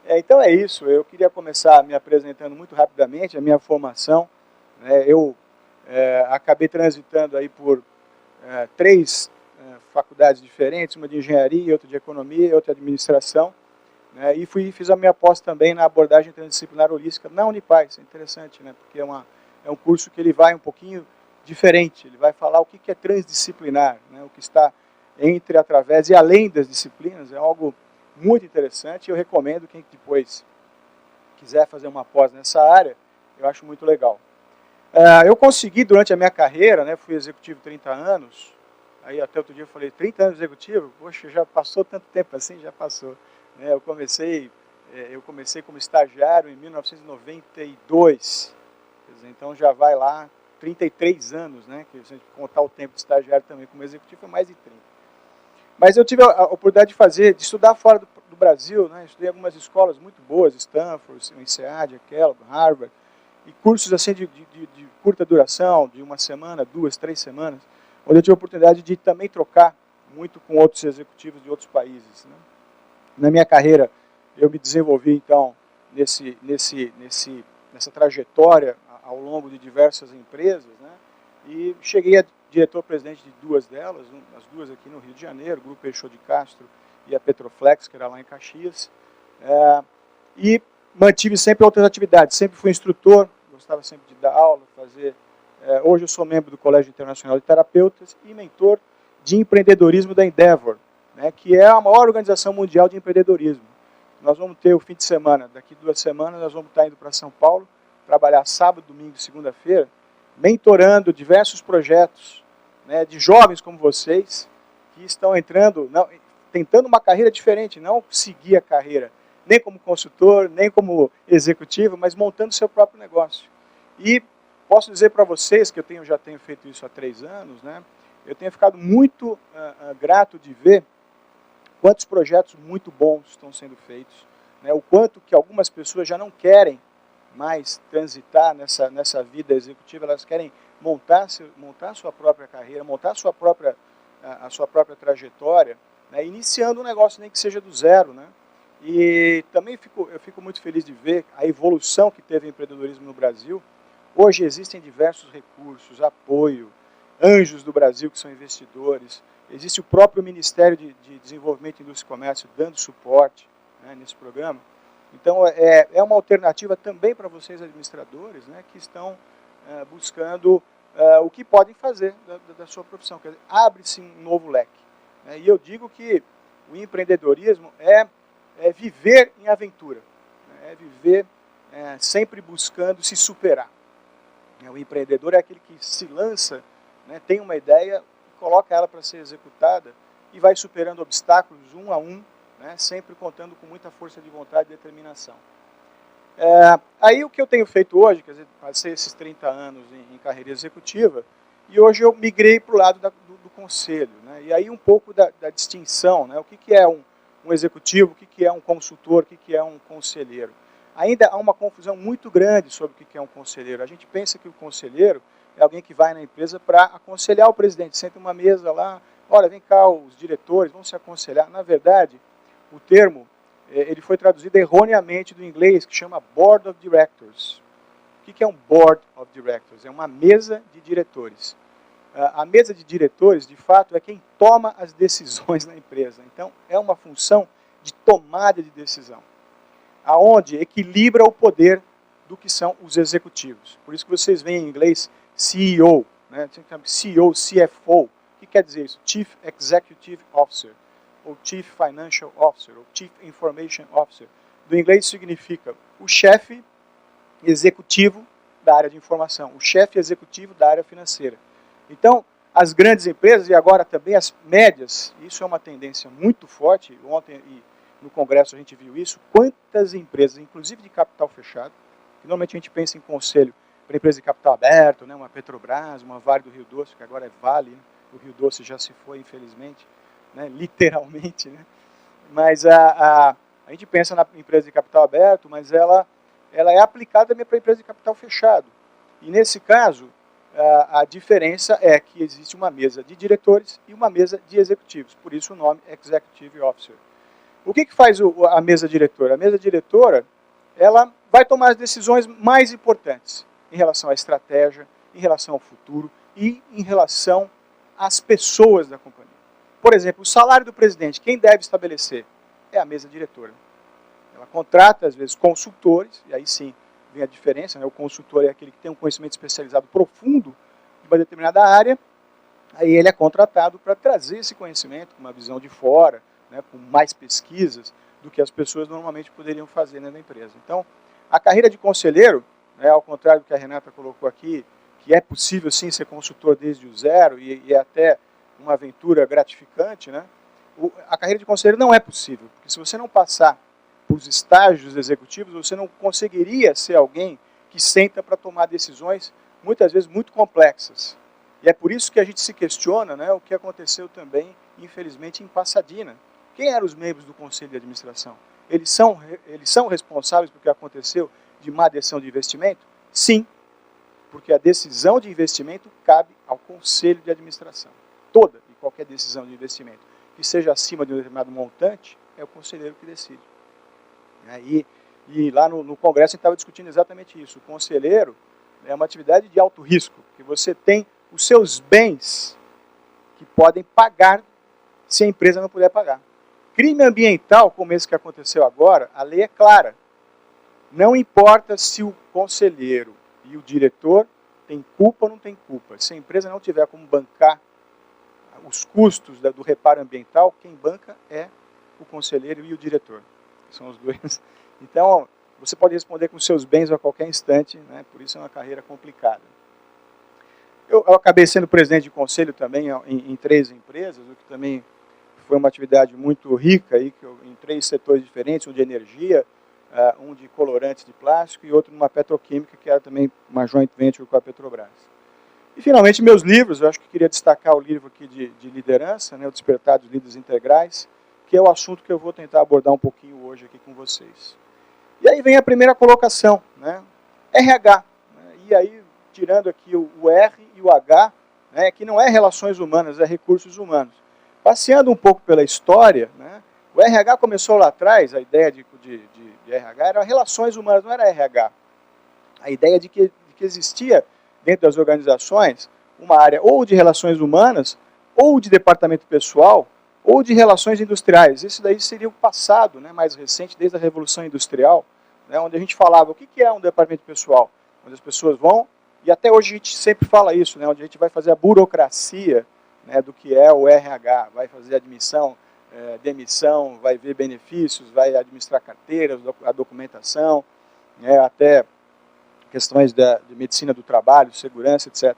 Então é isso, eu queria começar me apresentando muito rapidamente a minha formação. Eu acabei transitando aí por 3 faculdades diferentes, uma de engenharia, outra de economia, outra de administração. E fiz a minha pós também na abordagem transdisciplinar holística na Unipaz. É interessante, né? Porque é um curso que ele vai um pouquinho diferente. Ele vai falar o que é transdisciplinar, né? O que está entre, através e além das disciplinas. É algo muito interessante e eu recomendo quem depois quiser fazer uma pós nessa área, eu acho muito legal. Eu consegui durante a minha carreira, né? Fui executivo 30 anos, aí até outro dia eu falei, 30 anos de executivo? Poxa, já passou tanto tempo assim? Já passou. Eu comecei como estagiário em 1992, então já vai lá 33 anos, né? Que se a gente contar o tempo de estagiário também como executivo, é mais de 30. Mas eu tive a oportunidade de estudar fora do Brasil, né? Estudei em algumas escolas muito boas, Stanford, o INSEAD, Kellogg, Harvard, e cursos assim de curta duração, de 1 semana, 2, 3 semanas, onde eu tive a oportunidade de também trocar muito com outros executivos de outros países, né? Na minha carreira, eu me desenvolvi, então, nessa trajetória ao longo de diversas empresas, né? E cheguei a diretor-presidente de 2 delas, as 2 aqui no Rio de Janeiro, o Grupo Peixoto de Castro e a Petroflex, que era lá em Caxias. E mantive sempre outras atividades, sempre fui instrutor, gostava sempre de dar aula, hoje eu sou membro do Colégio Internacional de Terapeutas e mentor de empreendedorismo da Endeavor, né, que é a maior organização mundial de empreendedorismo. Nós vamos ter o fim de semana, daqui 2 semanas, nós vamos estar indo para São Paulo, trabalhar sábado, domingo e segunda-feira, mentorando diversos projetos, né, de jovens como vocês, que estão entrando, tentando uma carreira diferente, não seguir a carreira, nem como consultor, nem como executivo, mas montando seu próprio negócio. E posso dizer para vocês que eu já tenho feito isso há 3 anos, né? Eu tenho ficado muito grato de ver quantos projetos muito bons estão sendo feitos, né? O quanto que algumas pessoas já não querem mais transitar nessa vida executiva, elas querem montar a sua própria carreira, montar a sua própria trajetória, né? Iniciando um negócio, nem que seja do zero, né? E também eu fico muito feliz de ver a evolução que teve o empreendedorismo no Brasil. Hoje existem diversos recursos, apoio, anjos do Brasil que são investidores, existe o próprio Ministério de Desenvolvimento, Indústria e Comércio dando suporte, né, nesse programa. Então é uma alternativa também para vocês administradores, né, que estão buscando o que podem fazer da sua profissão. Quer dizer, abre-se um novo leque, né, e eu digo que o empreendedorismo é viver em aventura, né, é viver sempre buscando se superar. O empreendedor é aquele que se lança, né, tem uma ideia, coloca ela para ser executada e vai superando obstáculos um a um, né, sempre contando com muita força de vontade e determinação. Aí o que eu tenho feito hoje, quer dizer, passei esses 30 anos em carreira executiva, e hoje eu migrei para o lado do conselho, né, e aí um pouco da distinção, né, o que é um executivo, o que é um consultor, o que é um conselheiro. Ainda há uma confusão muito grande sobre o que é um conselheiro. A gente pensa que o conselheiro é alguém que vai na empresa para aconselhar o presidente. Senta uma mesa lá, olha, vem cá, os diretores vão se aconselhar. Na verdade, o termo ele foi traduzido erroneamente do inglês, que chama Board of Directors. O que é um Board of Directors? É uma mesa de diretores. A mesa de diretores, de fato, é quem toma as decisões na empresa. Então, é uma função de tomada de decisão, aonde equilibra o poder do que são os executivos. Por isso que vocês veem em inglês CEO, né? CEO, CFO. O que quer dizer isso? Chief Executive Officer, ou Chief Financial Officer, ou Chief Information Officer. Do inglês significa o chefe executivo da área de informação, o chefe executivo da área financeira. Então, as grandes empresas, e agora também as médias, isso é uma tendência muito forte, ontem no Congresso a gente viu isso, quantas empresas, inclusive de capital fechado, que normalmente a gente pensa em conselho para empresa de capital aberto, né, uma Petrobras, uma Vale do Rio Doce, que agora é Vale, né, o Rio Doce já se foi, infelizmente, né, literalmente, né, mas a gente pensa na empresa de capital aberto, mas ela é aplicada também para empresa de capital fechado. E nesse caso, a diferença é que existe uma mesa de diretores e uma mesa de executivos, por isso o nome Executive Officer. O que faz a mesa diretora? A mesa diretora, ela vai tomar as decisões mais importantes em relação à estratégia, em relação ao futuro e em relação às pessoas da companhia. Por exemplo, o salário do presidente, quem deve estabelecer? É a mesa diretora. Ela contrata, às vezes, consultores, e aí sim vem a diferença, né? O consultor é aquele que tem um conhecimento especializado profundo de uma determinada área, aí ele é contratado para trazer esse conhecimento com uma visão de fora, né, com mais pesquisas do que as pessoas normalmente poderiam fazer na empresa. Então, a carreira de conselheiro, né, ao contrário do que a Renata colocou aqui, que é possível sim ser consultor desde o zero e é até uma aventura gratificante, né, a carreira de conselheiro não é possível, porque se você não passar por os estágios executivos, você não conseguiria ser alguém que senta para tomar decisões, muitas vezes muito complexas. E é por isso que a gente se questiona, né, o que aconteceu também, infelizmente, em Pasadena. Quem eram os membros do Conselho de Administração? Eles são responsáveis pelo que aconteceu de má decisão de investimento? Sim, porque a decisão de investimento cabe ao Conselho de Administração. Toda e qualquer decisão de investimento que seja acima de um determinado montante, é o conselheiro que decide. E lá no Congresso a gente estava discutindo exatamente isso. O conselheiro é uma atividade de alto risco, que você tem os seus bens que podem pagar se a empresa não puder pagar. Crime ambiental, como esse que aconteceu agora, a lei é clara. Não importa se o conselheiro e o diretor têm culpa ou não têm culpa. Se a empresa não tiver como bancar os custos do reparo ambiental, quem banca é o conselheiro e o diretor. São os dois. Então, você pode responder com seus bens a qualquer instante, né? Por isso é uma carreira complicada. Eu acabei sendo presidente de conselho também em 3 empresas, o que também foi uma atividade muito rica aí, em 3 setores diferentes, um de energia, um de colorantes de plástico e outro numa petroquímica, que era também uma joint venture com a Petrobras. E, finalmente, meus livros. Eu acho que queria destacar o livro aqui de liderança, né, o Despertar dos Líderes Integrais, que é o assunto que eu vou tentar abordar um pouquinho hoje aqui com vocês. E aí vem a primeira colocação, né, RH. Né, e aí, tirando aqui o R e o H, né, que não é relações humanas, é recursos humanos. Passeando um pouco pela história, né, o RH começou lá atrás, a ideia de RH era relações humanas, não era RH. A ideia de que existia dentro das organizações uma área ou de relações humanas, ou de departamento pessoal, ou de relações industriais. Isso daí seria o passado, né, mais recente, desde a Revolução Industrial, né, onde a gente falava o que é um departamento pessoal, onde as pessoas vão, e até hoje a gente sempre fala isso, né, onde a gente vai fazer a burocracia, né, do que é o RH, vai fazer admissão, demissão, vai ver benefícios, vai administrar carteiras, a documentação, né, até questões de medicina do trabalho, segurança, etc.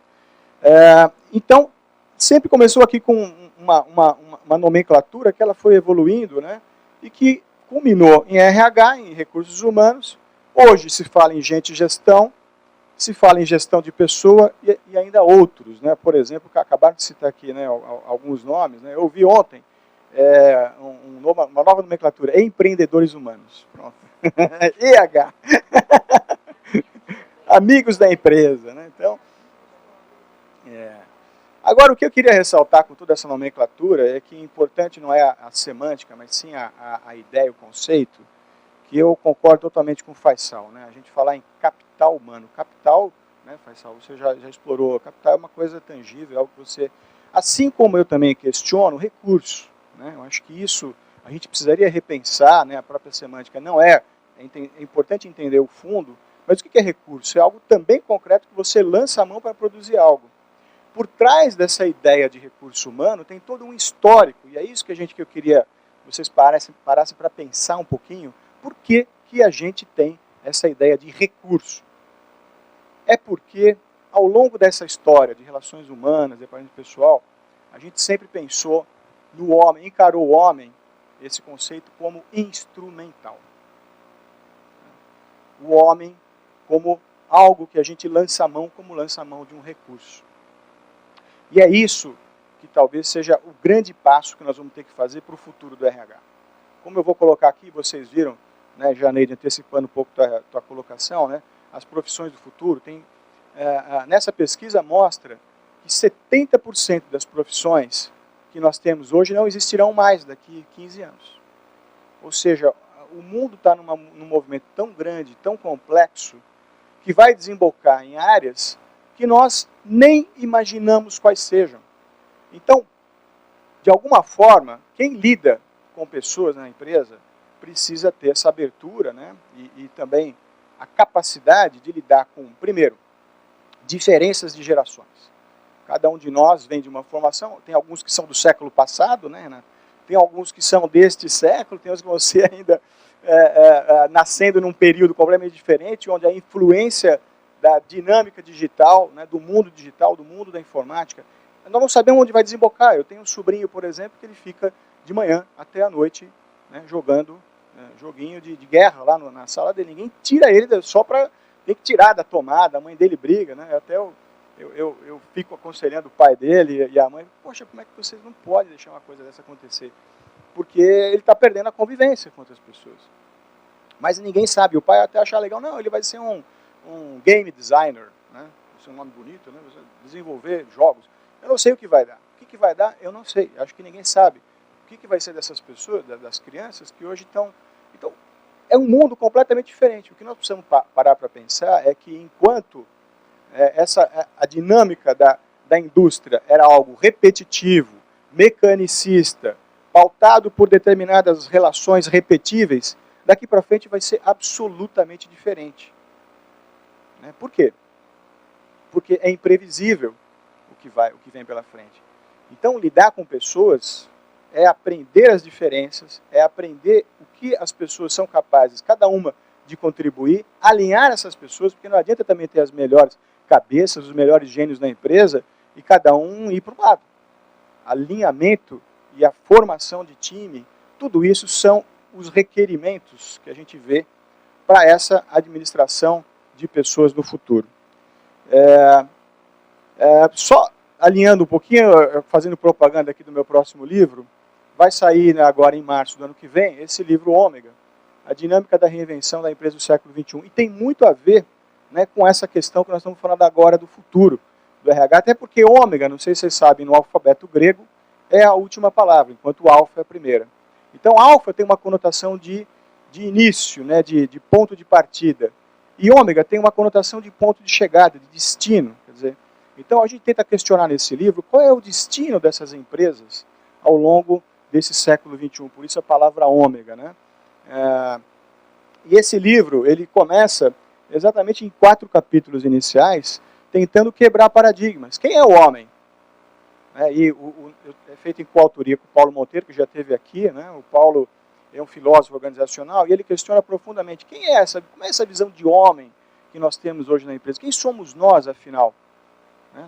Então, sempre começou aqui com uma nomenclatura que ela foi evoluindo, né, e que culminou em RH, em recursos humanos. Hoje se fala em gente e gestão, se fala em gestão de pessoa e ainda outros, né, por exemplo, que acabaram de citar aqui, né, alguns nomes, né, eu vi ontem uma nova nomenclatura, empreendedores humanos. Pronto. EH. Amigos da empresa, né? Então, agora o que eu queria ressaltar com toda essa nomenclatura é que importante não é a semântica, mas sim a ideia, o conceito, que eu concordo totalmente com o Faisal, né? A gente falar em capital humano. Capital, né, Faisal, você já explorou, capital é uma coisa tangível, é algo que você... Assim como eu também questiono recurso, né? Eu acho que isso a gente precisaria repensar, né, a própria semântica. Não é importante entender o fundo, mas o que é recurso? É algo também concreto que você lança a mão para produzir algo. Por trás dessa ideia de recurso humano tem todo um histórico, e é isso que eu queria que vocês parassem para pensar um pouquinho, por que a gente tem essa ideia de recurso. É porque, ao longo dessa história de relações humanas, departamento pessoal, a gente sempre pensou no homem, encarou o homem, esse conceito, como instrumental. O homem como algo que a gente lança a mão, como lança a mão de um recurso. E é isso que talvez seja o grande passo que nós vamos ter que fazer para o futuro do RH. Como eu vou colocar aqui, vocês viram, né, Janeide, antecipando um pouco tua colocação, né, as profissões do futuro, nessa pesquisa mostra que 70% das profissões que nós temos hoje não existirão mais daqui a 15 anos. Ou seja, o mundo está num movimento tão grande, tão complexo, que vai desembocar em áreas que nós nem imaginamos quais sejam. Então, de alguma forma, quem lida com pessoas na empresa precisa ter essa abertura, né, e também a capacidade de lidar com, primeiro, diferenças de gerações. Cada um de nós vem de uma formação, tem alguns que são do século passado, né, Renato? Tem alguns que são deste século, tem uns que vão ser ainda nascendo num período completamente diferente, onde a influência da dinâmica digital, né, do mundo digital, do mundo da informática, nós não sabemos onde vai desembocar. Eu tenho um sobrinho, por exemplo, que ele fica de manhã até a noite, né, jogando joguinho de guerra lá na sala dele. Ninguém tira ele só para... Tem que tirar da tomada, a mãe dele briga, né? Até eu fico aconselhando o pai dele e a mãe, poxa, como é que vocês não podem deixar uma coisa dessa acontecer? Porque ele está perdendo a convivência com outras pessoas. Mas ninguém sabe, o pai até achar legal, não, ele vai ser um game designer, né? Esse é um nome bonito, né? Desenvolver jogos. Eu não sei o que vai dar. O que vai dar, eu não sei. Acho que ninguém sabe. O que vai ser dessas pessoas, das crianças que hoje estão... Então, é um mundo completamente diferente. O que nós precisamos parar para pensar é que enquanto a dinâmica da indústria era algo repetitivo, mecanicista, pautado por determinadas relações repetíveis, daqui para frente vai ser absolutamente diferente. Né? Por quê? Porque é imprevisível o que vem pela frente. Então, lidar com pessoas é aprender as diferenças, é aprender o que as pessoas são capazes, cada uma, de contribuir, alinhar essas pessoas, porque não adianta também ter as melhores cabeças, os melhores gênios na empresa, e cada um ir para o lado. Alinhamento e a formação de time, tudo isso são os requerimentos que a gente vê para essa administração de pessoas no futuro. Só alinhando um pouquinho, fazendo propaganda aqui do meu próximo livro, vai sair, né, agora em março do ano que vem, esse livro Ômega, a dinâmica da reinvenção da empresa do século XXI. E tem muito a ver, né, com essa questão que nós estamos falando agora do futuro do RH, até porque ômega, não sei se vocês sabem, no alfabeto grego, é a última palavra, enquanto alfa é a primeira. Então, alfa tem uma conotação de início, né, de ponto de partida. E ômega tem uma conotação de ponto de chegada, de destino. Quer dizer, então, a gente tenta questionar nesse livro qual é o destino dessas empresas ao longo desse século XXI. Por isso a palavra ômega, né? E esse livro, ele começa exatamente em 4 capítulos iniciais, tentando quebrar paradigmas. Quem é o homem? É feito em coautoria com o Paulo Monteiro, que já esteve aqui, né? O Paulo é um filósofo organizacional, e ele questiona profundamente como é essa visão de homem que nós temos hoje na empresa. Quem somos nós, afinal?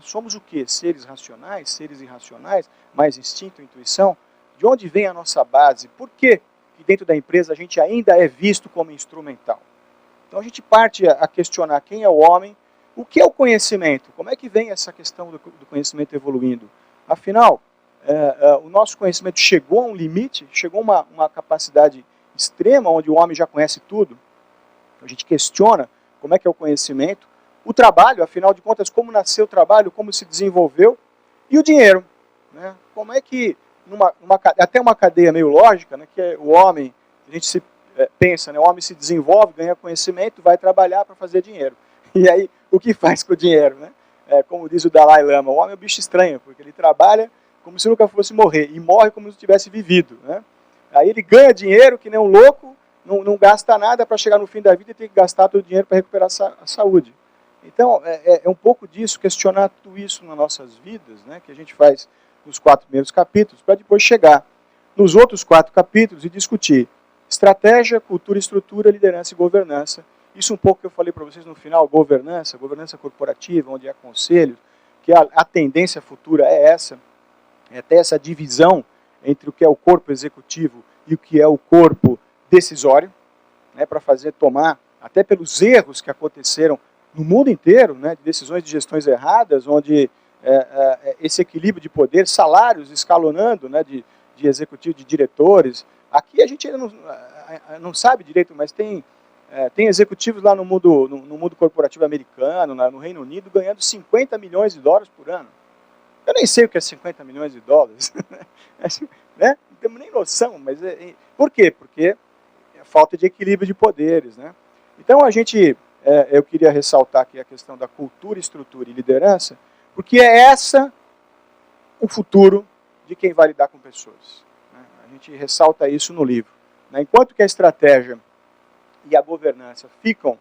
Somos o quê? Seres racionais, seres irracionais, mais instinto, intuição? De onde vem a nossa base? Por que dentro da empresa a gente ainda é visto como instrumental? Então a gente parte a questionar quem é o homem, o que é o conhecimento, como é que vem essa questão do conhecimento evoluindo. Afinal, o nosso conhecimento chegou a um limite, chegou a uma capacidade extrema, onde o homem já conhece tudo. A gente questiona como é que é o conhecimento, o trabalho, afinal de contas, como nasceu o trabalho, como se desenvolveu, e o dinheiro. Né? Como é que, até uma cadeia meio lógica, né, que é o homem, a gente se pensa, né, o homem se desenvolve, ganha conhecimento, vai trabalhar para fazer dinheiro. E aí, o que faz com o dinheiro? Né? Como diz o Dalai Lama, o homem é um bicho estranho, porque ele trabalha como se nunca fosse morrer, e morre como se tivesse vivido. Né? Aí ele ganha dinheiro, que nem um louco, não gasta nada para chegar no fim da vida e ter que gastar todo o dinheiro para recuperar a saúde. Então, é um pouco disso, questionar tudo isso nas nossas vidas, né, que a gente faz nos 4 primeiros capítulos, para depois chegar nos outros 4 capítulos e discutir estratégia, cultura, estrutura, liderança e governança. Isso um pouco que eu falei para vocês no final, governança corporativa, onde há conselhos, que a tendência futura é essa, é ter essa divisão entre o que é o corpo executivo e o que é o corpo decisório, né, para tomar, até pelos erros que aconteceram no mundo inteiro, né, de decisões de gestões erradas, onde esse equilíbrio de poder, salários escalonando, né, de executivo, de diretores. Aqui a gente ainda não sabe direito, mas tem executivos lá no mundo corporativo americano, no Reino Unido, ganhando 50 milhões de dólares por ano. Eu nem sei o que é 50 milhões de dólares. Né? Não temos nem noção. Mas por quê? Porque é falta de equilíbrio de poderes. Né? Então eu queria ressaltar aqui a questão da cultura, estrutura e liderança, porque é o futuro de quem vai lidar com pessoas. Né? A gente ressalta isso no livro. Né? Enquanto que a estratégia e a governança ficam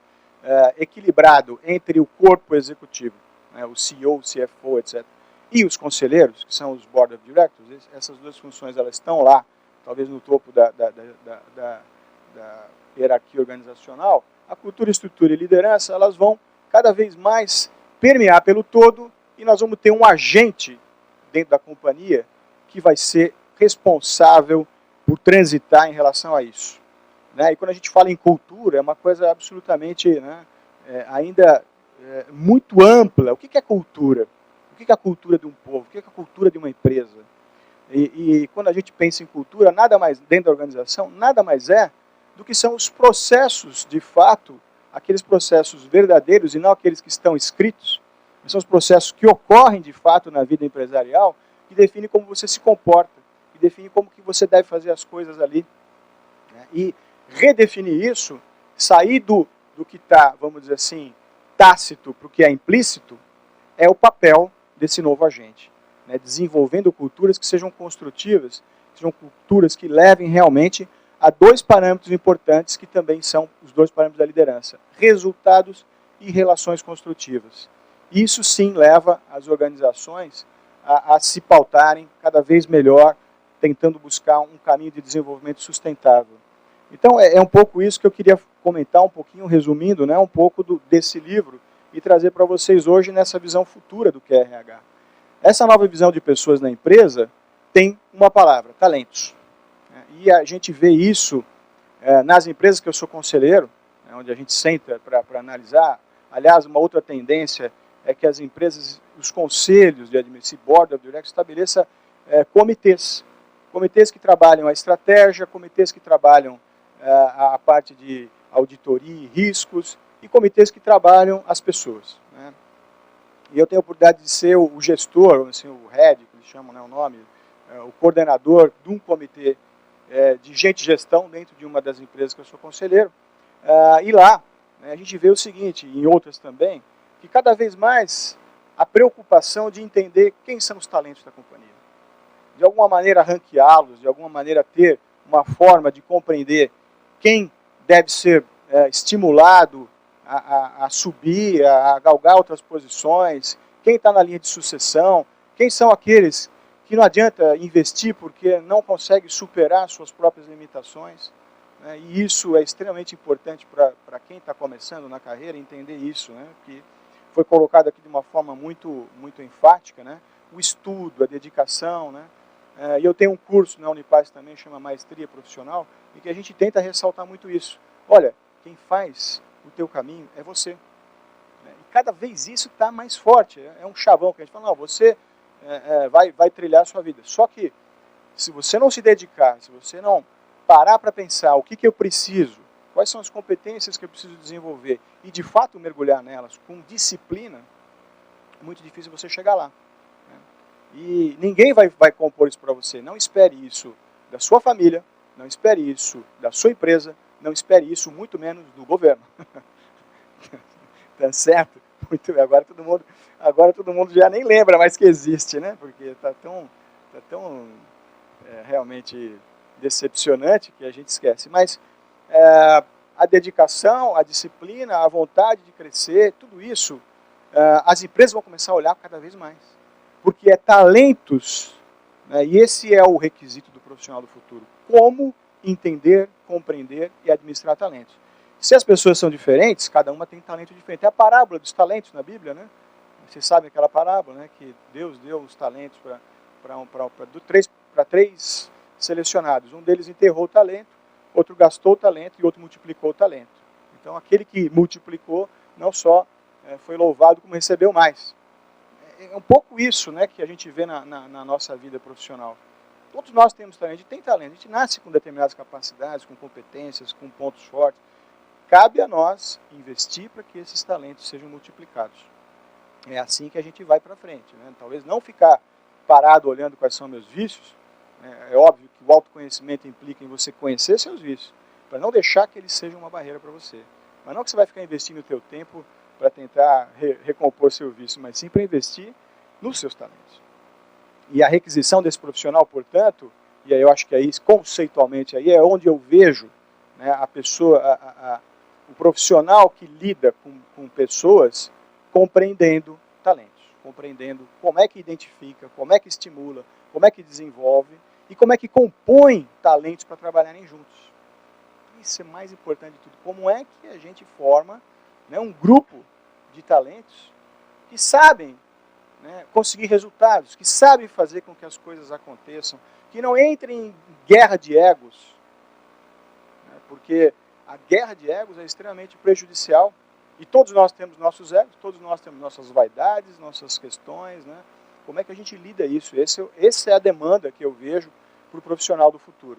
equilibrados entre o corpo executivo, né, o CEO, o CFO, etc., e os conselheiros, que são os Board of Directors, essas 2 funções elas estão lá, talvez no topo da hierarquia organizacional, a cultura, estrutura e liderança, elas vão cada vez mais permear pelo todo e nós vamos ter um agente dentro da companhia que vai ser responsável por transitar em relação a isso. Né? E quando a gente fala em cultura, é uma coisa absolutamente, né, ainda muito ampla. O que é cultura? O que é a cultura de um povo? O que é a cultura de uma empresa? E quando a gente pensa em cultura, nada mais, dentro da organização, nada mais é do que são os processos, de fato, aqueles processos verdadeiros e não aqueles que estão escritos, mas são os processos que ocorrem, de fato, na vida empresarial, que definem como você se comporta, que definem como que você deve fazer as coisas ali. Né? E redefinir isso, sair do que está, vamos dizer assim, tácito para o que é implícito, é o papel desse novo agente. Né? Desenvolvendo culturas que sejam construtivas, que sejam culturas que levem realmente a 2 parâmetros importantes, que também são os 2 parâmetros da liderança: resultados e relações construtivas. Isso sim leva as organizações a se pautarem cada vez melhor, tentando buscar um caminho de desenvolvimento sustentável. Então é um pouco isso que eu queria comentar um pouquinho, resumindo, né, um pouco desse livro e trazer para vocês hoje nessa visão futura do que é RH. Essa nova visão de pessoas na empresa, tem uma palavra, talentos. E a gente vê isso nas empresas que eu sou conselheiro, onde a gente senta para analisar. Aliás, uma outra tendência é que as empresas, os conselhos de administração, board of directors, estabeleça comitês. Comitês que trabalham a estratégia, comitês que trabalham a parte de auditoria e riscos, e comitês que trabalham as pessoas. Né? E eu tenho a oportunidade de ser o gestor, assim, o head, que eles chamam, né, o nome, o coordenador de um comitê de gente de gestão dentro de uma das empresas que eu sou conselheiro. E lá, né, a gente vê o seguinte, e em outras também, que cada vez mais a preocupação de entender quem são os talentos da companhia. De alguma maneira ranqueá-los, de alguma maneira ter uma forma de compreender quem deve ser estimulado a subir, a galgar outras posições, quem está na linha de sucessão, quem são aqueles que não adianta investir porque não consegue superar suas próprias limitações. Né? E isso é extremamente importante para quem está começando na carreira, entender isso, né? Que foi colocado aqui de uma forma muito, muito enfática, né? O estudo, a dedicação, né? E eu tenho um curso na Unipaz também, chama Maestria Profissional, em que a gente tenta ressaltar muito isso. Olha, quem faz o teu caminho é você. E cada vez isso está mais forte. É um chavão que a gente fala, não, você vai trilhar a sua vida. Só que, se você não se dedicar, se você não parar para pensar o que eu preciso, quais são as competências que eu preciso desenvolver, e de fato mergulhar nelas com disciplina, é muito difícil você chegar lá. E ninguém vai compor isso para você. Não espere isso da sua família, não espere isso da sua empresa, não espere isso muito menos do governo. Tá certo? Muito bem. Agora todo mundo já nem lembra mais que existe, né? Porque está tão realmente decepcionante que a gente esquece. Mas a dedicação, a disciplina, a vontade de crescer, tudo isso, as empresas vão começar a olhar cada vez mais. Porque é talentos, né, e esse é o requisito do profissional do futuro. Como entender, compreender e administrar talentos. Se as pessoas são diferentes, cada uma tem talento diferente. É a parábola dos talentos na Bíblia, né? Vocês sabem aquela parábola, né? Que Deus deu os talentos para três selecionados. Um deles enterrou o talento, outro gastou o talento e outro multiplicou o talento. Então aquele que multiplicou não só foi louvado, como recebeu mais. É um pouco isso, né, que a gente vê na nossa vida profissional. Todos nós temos talento, a gente tem talento, a gente nasce com determinadas capacidades, com competências, com pontos fortes. Cabe a nós investir para que esses talentos sejam multiplicados. É assim que a gente vai para frente. Né? Talvez não ficar parado olhando quais são meus vícios. É óbvio que o autoconhecimento implica em você conhecer seus vícios, para não deixar que eles sejam uma barreira para você. Mas não que você vai ficar investindo o teu tempo para tentar recompor seu vício, mas sim para investir nos seus talentos. E a requisição desse profissional, portanto, e aí eu acho que aí, conceitualmente, aí é onde eu vejo, né, a pessoa, o profissional que lida com pessoas compreendendo talentos, compreendendo como é que identifica, como é que estimula, como é que desenvolve e como é que compõe talentos para trabalharem juntos. Isso é mais importante de tudo. Como é que a gente forma, né, um grupo de talentos que sabem, né, conseguir resultados, que sabem fazer com que as coisas aconteçam, que não entrem em guerra de egos, né, porque a guerra de egos é extremamente prejudicial, e todos nós temos nossos egos, todos nós temos nossas vaidades, nossas questões, né? Como é que a gente lida isso? Essa é a demanda que eu vejo para o profissional do futuro.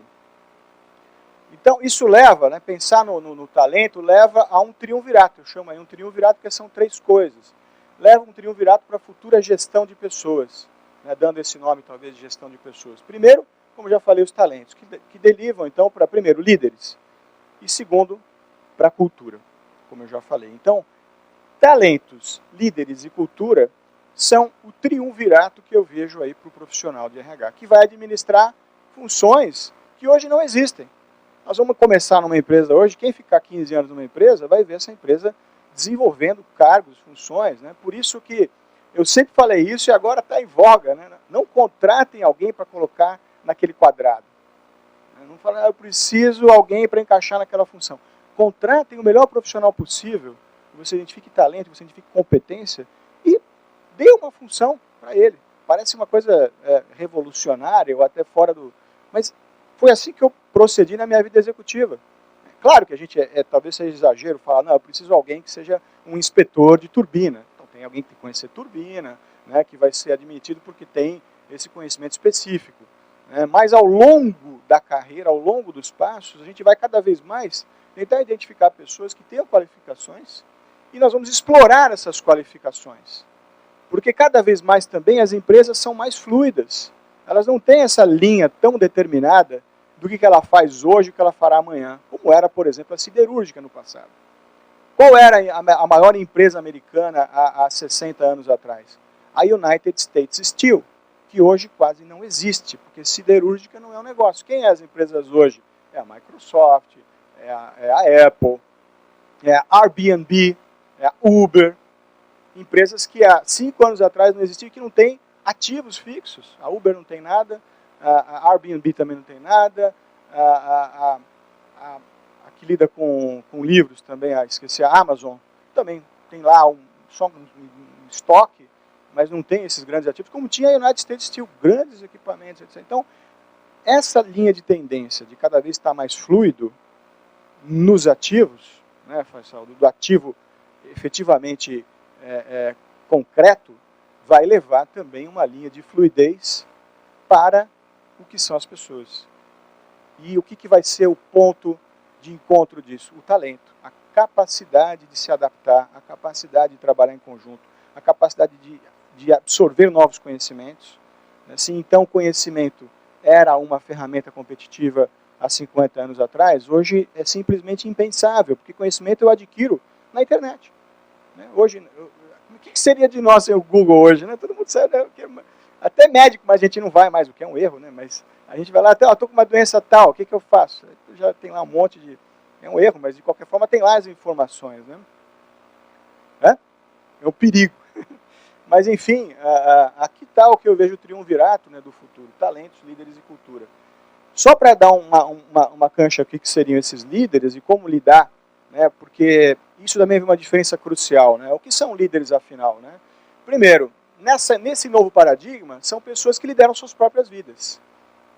Então, isso leva, né, pensar no talento, leva a um triunvirato. Eu chamo aí um triunvirato porque são três coisas. Leva um triunvirato para a futura gestão de pessoas, né, dando esse nome, talvez, de gestão de pessoas. Primeiro, como já falei, os talentos, que derivam, então, para, primeiro, líderes. E, segundo, para a cultura, como eu já falei. Então, talentos, líderes e cultura são o triunvirato que eu vejo aí para o profissional de RH, que vai administrar funções que hoje não existem. Nós vamos começar numa empresa hoje, quem ficar 15 anos numa empresa vai ver essa empresa desenvolvendo cargos, funções. Né? Por isso que eu sempre falei isso e agora está em voga. Né? Não contratem alguém para colocar naquele quadrado. Não falem, eu preciso de alguém para encaixar naquela função. Contratem o melhor profissional possível, você identifique talento, você identifique competência e dê uma função para ele. parece uma coisa revolucionária ou até fora do... Mas foi assim que eu procedi na minha vida executiva. Claro que a gente, talvez seja exagero falar, não, eu preciso de alguém que seja um inspetor de turbina. Então tem alguém que tem que conhecer turbina, né, que vai ser admitido porque tem esse conhecimento específico. Mas ao longo da carreira, ao longo dos passos, a gente vai cada vez mais tentar identificar pessoas que tenham qualificações e nós vamos explorar essas qualificações. Porque cada vez mais também as empresas são mais fluidas. Elas não têm essa linha tão determinada do que ela faz hoje e o que ela fará amanhã, como era, por exemplo, a siderúrgica no passado. Qual era a maior empresa americana há 60 anos atrás? A United States Steel, que hoje quase não existe, porque siderúrgica não é um negócio. Quem é as empresas hoje? É a Microsoft, é a Apple, é a Airbnb, é a Uber, empresas que há 5 anos atrás não existiam, que não têm ativos fixos. A Uber não tem nada, a Airbnb também não tem nada, a que lida com livros também, esqueci, a Amazon, também tem lá só um estoque, mas não tem esses grandes ativos, como tinha a United States Steel, grandes equipamentos, etc. Então, essa linha de tendência de cada vez estar mais fluido nos ativos, né, do ativo efetivamente concreto, vai levar também uma linha de fluidez para o que são as pessoas. E o que vai ser o ponto de encontro disso? O talento, a capacidade de se adaptar, a capacidade de trabalhar em conjunto, a capacidade de absorver novos conhecimentos. Se então o conhecimento era uma ferramenta competitiva há 50 anos atrás, hoje é simplesmente impensável, porque conhecimento eu adquiro na internet. Hoje, o que seria de nós sem o Google hoje? Todo mundo sabe, até médico, mas a gente não vai mais, o que é um erro, mas a gente vai lá, estou com uma doença tal, o que eu faço? Já tem lá um monte de... É um erro, mas de qualquer forma tem lá as informações. É um perigo. Mas enfim, aqui está o que eu vejo o triunvirato do futuro, talentos, líderes e cultura. Só para dar uma cancha aqui que seriam esses líderes e como lidar, porque isso também é uma diferença crucial. O que são líderes afinal? Primeiro, nesse novo paradigma, são pessoas que lideram suas próprias vidas.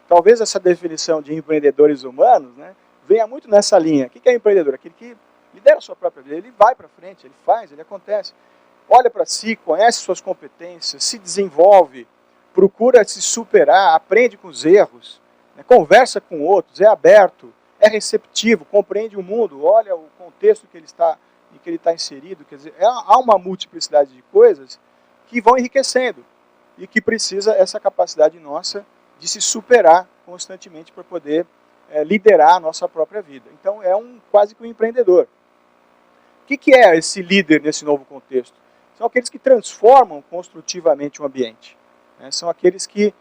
Talvez essa definição de empreendedores humanos venha muito nessa linha. O que é empreendedor? Aquele que lidera a sua própria vida, ele vai para frente, ele faz, ele acontece. Olha para si, conhece suas competências, se desenvolve, procura se superar, aprende com os erros, conversa com outros, é aberto, é receptivo, compreende o mundo, olha o contexto em que ele está inserido. Quer dizer, há uma multiplicidade de coisas que vão enriquecendo e que precisa essa capacidade nossa de se superar constantemente para poder liderar a nossa própria vida. Então é quase que um empreendedor. O que é esse líder nesse novo contexto? São aqueles que transformam construtivamente o ambiente. São aqueles que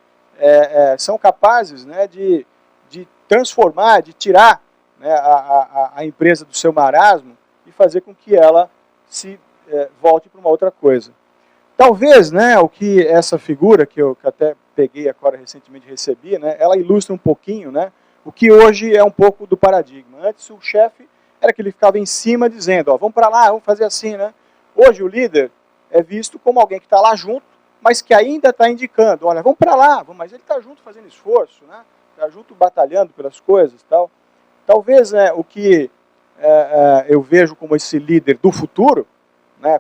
são capazes de transformar, de tirar a empresa do seu marasmo e fazer com que ela se volte para uma outra coisa. Talvez o que essa figura, que eu até peguei agora recentemente recebi, ela ilustra um pouquinho o que hoje é um pouco do paradigma. Antes o chefe era que ele ficava em cima dizendo, vamos para lá, vamos fazer assim. Hoje o líder é visto como alguém que está lá junto, mas que ainda está indicando, olha, vamos para lá, mas ele está junto fazendo esforço, está junto batalhando pelas coisas. Talvez o que eu vejo como esse líder do futuro,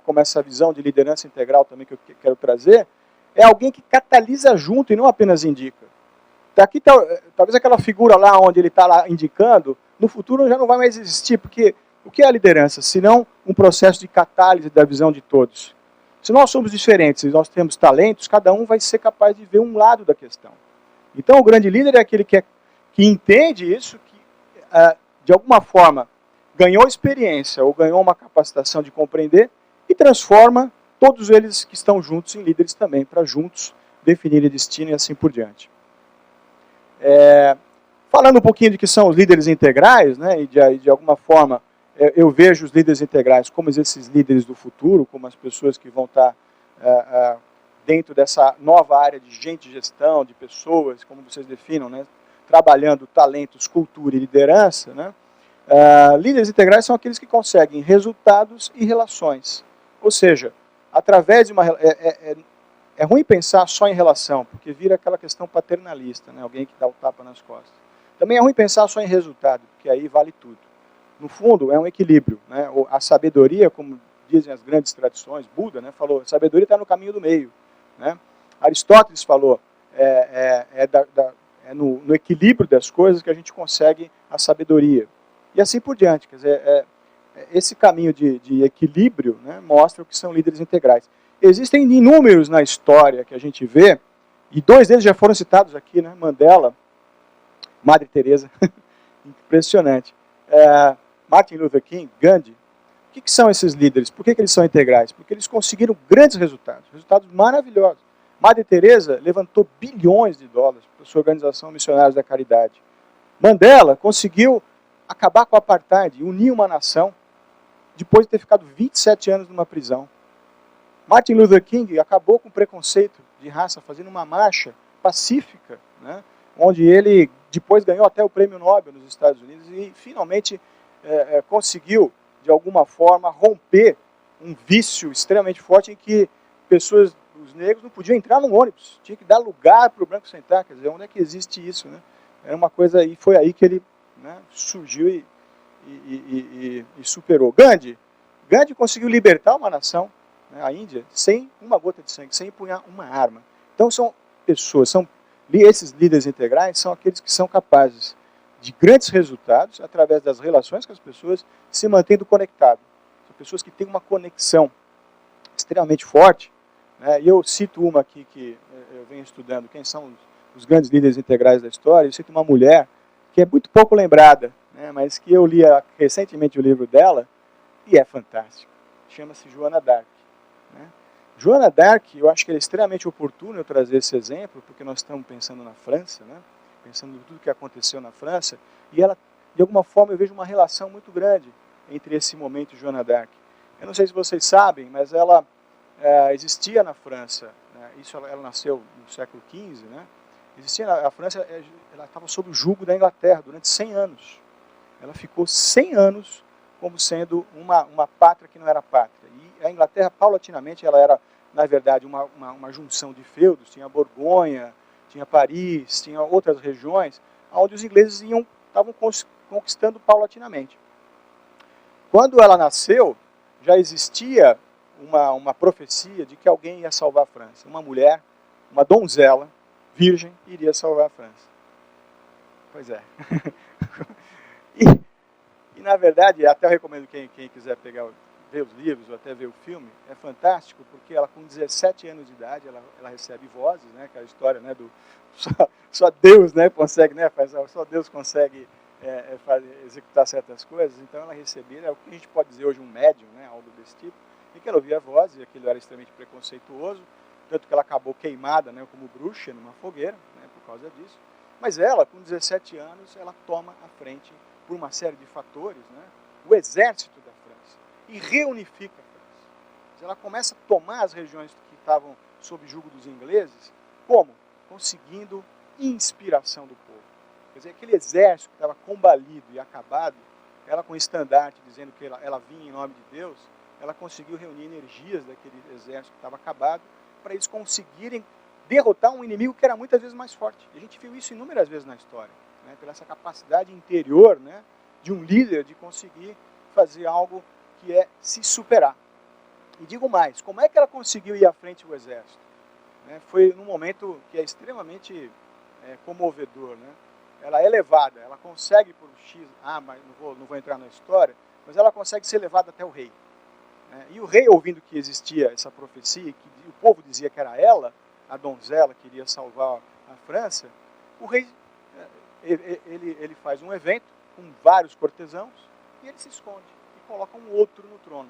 como essa visão de liderança integral também que eu quero trazer, é alguém que catalisa junto e não apenas indica. Aqui talvez aquela figura lá onde ele está lá indicando, no futuro já não vai mais existir, porque o que é a liderança? Senão um processo de catálise da visão de todos. Se nós somos diferentes e nós temos talentos, cada um vai ser capaz de ver um lado da questão. Então o grande líder é aquele que entende isso, que de alguma forma ganhou experiência ou ganhou uma capacitação de compreender e transforma todos eles que estão juntos em líderes também, para juntos definirem destino e assim por diante. Falando um pouquinho de que são os líderes integrais, e de alguma forma eu vejo os líderes integrais como esses líderes do futuro, como as pessoas que vão estar dentro dessa nova área de gente, gestão, de pessoas, como vocês definam, trabalhando talentos, cultura e liderança. Líderes integrais são aqueles que conseguem resultados e relações. Ou seja, através de é ruim pensar só em relação, porque vira aquela questão paternalista, né? Alguém que dá o tapa nas costas. Também é ruim pensar só em resultado, porque aí vale tudo. No fundo, é um equilíbrio, né? A sabedoria, como dizem as grandes tradições, Buda, né, falou, a sabedoria está no caminho do meio, né? Aristóteles falou, no equilíbrio das coisas que a gente consegue a sabedoria. E assim por diante. Quer dizer, esse caminho de equilíbrio, né, mostra o que são líderes integrais. Existem inúmeros na história que a gente vê, e dois deles já foram citados aqui, né? Mandela, Madre Teresa, impressionante. Martin Luther King, Gandhi. O que são esses líderes? Por que eles são integrais? Porque eles conseguiram grandes resultados maravilhosos. Madre Teresa levantou bilhões de dólares para a sua organização Missionários da Caridade. Mandela conseguiu acabar com o apartheid, unir uma nação, depois de ter ficado 27 anos numa prisão. Martin Luther King acabou com o preconceito de raça, fazendo uma marcha pacífica, né, onde ele depois ganhou até o Prêmio Nobel nos Estados Unidos e finalmente conseguiu, de alguma forma, romper um vício extremamente forte em que pessoas, os negros, não podiam entrar no ônibus, tinha que dar lugar para o branco sentar. Quer dizer, onde é que existe isso, né? Era uma coisa, e foi aí que ele, né, surgiu e superou. Gandhi conseguiu libertar uma nação, né, a Índia, sem uma gota de sangue, sem empunhar uma arma. Então são pessoas, esses líderes integrais são aqueles que são capazes de grandes resultados através das relações com as pessoas, se mantendo conectado. São pessoas que têm uma conexão extremamente forte, né? E eu cito uma aqui que eu venho estudando, quem são os grandes líderes integrais da história. Eu cito uma mulher que é muito pouco lembrada, né, mas que eu li recentemente o livro dela e é fantástico. Chama-se Joana d'Arc. Né? Joana d'Arc, eu acho que é extremamente oportuno eu trazer esse exemplo, porque nós estamos pensando na França, né? Pensando em tudo que aconteceu na França, e ela, de alguma forma, eu vejo uma relação muito grande entre esse momento e Joana d'Arc. Eu não sei se vocês sabem, mas ela existia na França, né? Ela nasceu no século XV, né? Existia a França, ela estava sob o jugo da Inglaterra durante 100 anos. Ela ficou 100 anos como sendo uma pátria que não era pátria. E a Inglaterra, paulatinamente, ela era, na verdade, uma junção de feudos. Tinha Borgonha, tinha Paris, tinha outras regiões, onde os ingleses estavam conquistando paulatinamente. Quando ela nasceu, já existia uma profecia de que alguém ia salvar a França. Uma mulher, uma donzela, virgem, iria salvar a França. Pois é. E na verdade, até eu recomendo quem quiser ver os livros ou até ver o filme, é fantástico, porque ela com 17 anos de idade, ela recebe vozes, né, aquela história, né, só Deus, né, consegue, né, só Deus consegue executar certas coisas. Então ela recebia, o que a gente pode dizer hoje um médium, né, algo desse tipo, e que ela ouvia vozes, e aquilo era extremamente preconceituoso, tanto que ela acabou queimada, né, como bruxa numa fogueira, né, por causa disso. Mas ela, com 17 anos, ela toma a frente, por uma série de fatores, né, o exército da França, e reunifica a França. Ela começa a tomar as regiões que estavam sob jugo dos ingleses, como? Conseguindo inspiração do povo. Quer dizer, aquele exército que estava combalido e acabado, ela com estandarte dizendo que ela vinha em nome de Deus, ela conseguiu reunir energias daquele exército que estava acabado, para eles conseguirem derrotar um inimigo que era muitas vezes mais forte. E a gente viu isso inúmeras vezes na história, né, pela essa capacidade interior, né, de um líder de conseguir fazer algo que é se superar. E digo mais, como é que ela conseguiu ir à frente do exército? Né, foi num momento que é extremamente comovedor. Né? Ela é levada, ela consegue por X, mas não vou entrar na história, mas ela consegue ser levada até o rei. Né? E o rei, ouvindo que existia essa profecia, que o povo dizia que era ela, a donzela que iria salvar a França, o rei ele faz um evento com vários cortesãos e ele se esconde e coloca um outro no trono.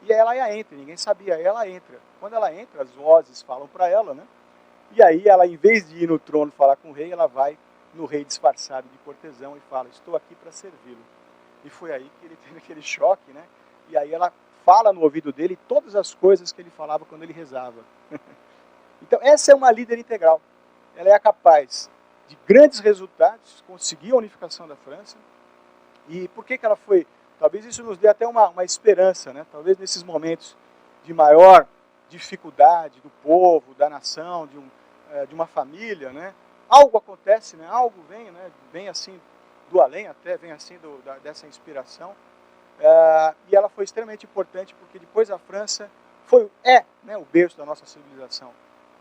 E ela entra, ninguém sabia, ela entra. Quando ela entra, as vozes falam para ela, né? E aí ela, em vez de ir no trono falar com o rei, ela vai no rei disfarçado de cortesão e fala, estou aqui para servi-lo. E foi aí que ele teve aquele choque, né? E aí ela fala no ouvido dele todas as coisas que ele falava quando ele rezava. Então essa é uma líder integral. Ela é capaz de grandes resultados, conseguir a unificação da França. E por que ela foi? Talvez isso nos dê até uma esperança, né? Talvez nesses momentos de maior dificuldade do povo, da nação, de uma família, né? Algo acontece, né? Algo vem, né? Vem assim do além até, vem assim dessa inspiração. E ela foi extremamente importante porque depois a França né, o berço da nossa civilização.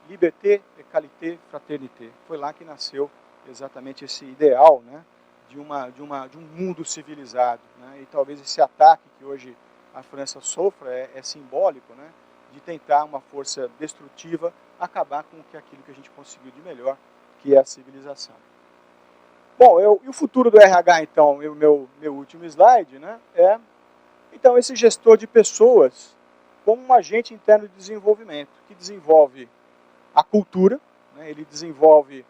Liberté, égalité, fraternité. Foi lá que nasceu exatamente esse ideal, né, de um mundo civilizado, né? E talvez esse ataque que hoje a França sofra é simbólico, né, de tentar uma força destrutiva acabar com aquilo que a gente conseguiu de melhor, que é a civilização. Bom, e o futuro do RH, então, meu último slide, né, então, esse gestor de pessoas como um agente interno de desenvolvimento, que desenvolve a cultura, né, ele desenvolve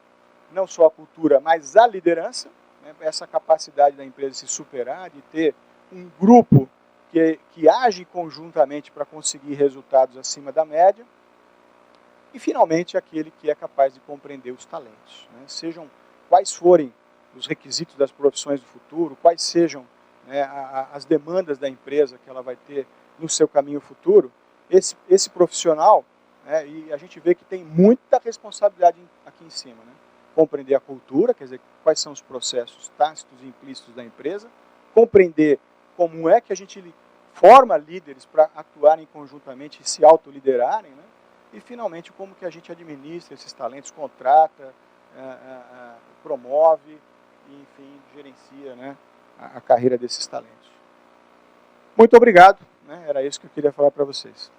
não só a cultura, mas a liderança, né, essa capacidade da empresa se superar, de ter um grupo que age conjuntamente para conseguir resultados acima da média, e, finalmente, aquele que é capaz de compreender os talentos, né, sejam quais forem os requisitos das profissões do futuro, quais sejam, né, as demandas da empresa que ela vai ter no seu caminho futuro, esse profissional, né, e a gente vê que tem muita responsabilidade aqui em cima, né? Compreender a cultura, quer dizer, quais são os processos tácitos e implícitos da empresa, compreender como é que a gente forma líderes para atuarem conjuntamente e se autoliderarem, né? E, finalmente, como que a gente administra esses talentos, contrata, promove e, enfim, gerencia, né, a carreira desses talentos. Muito obrigado, né? Era isso que eu queria falar para vocês.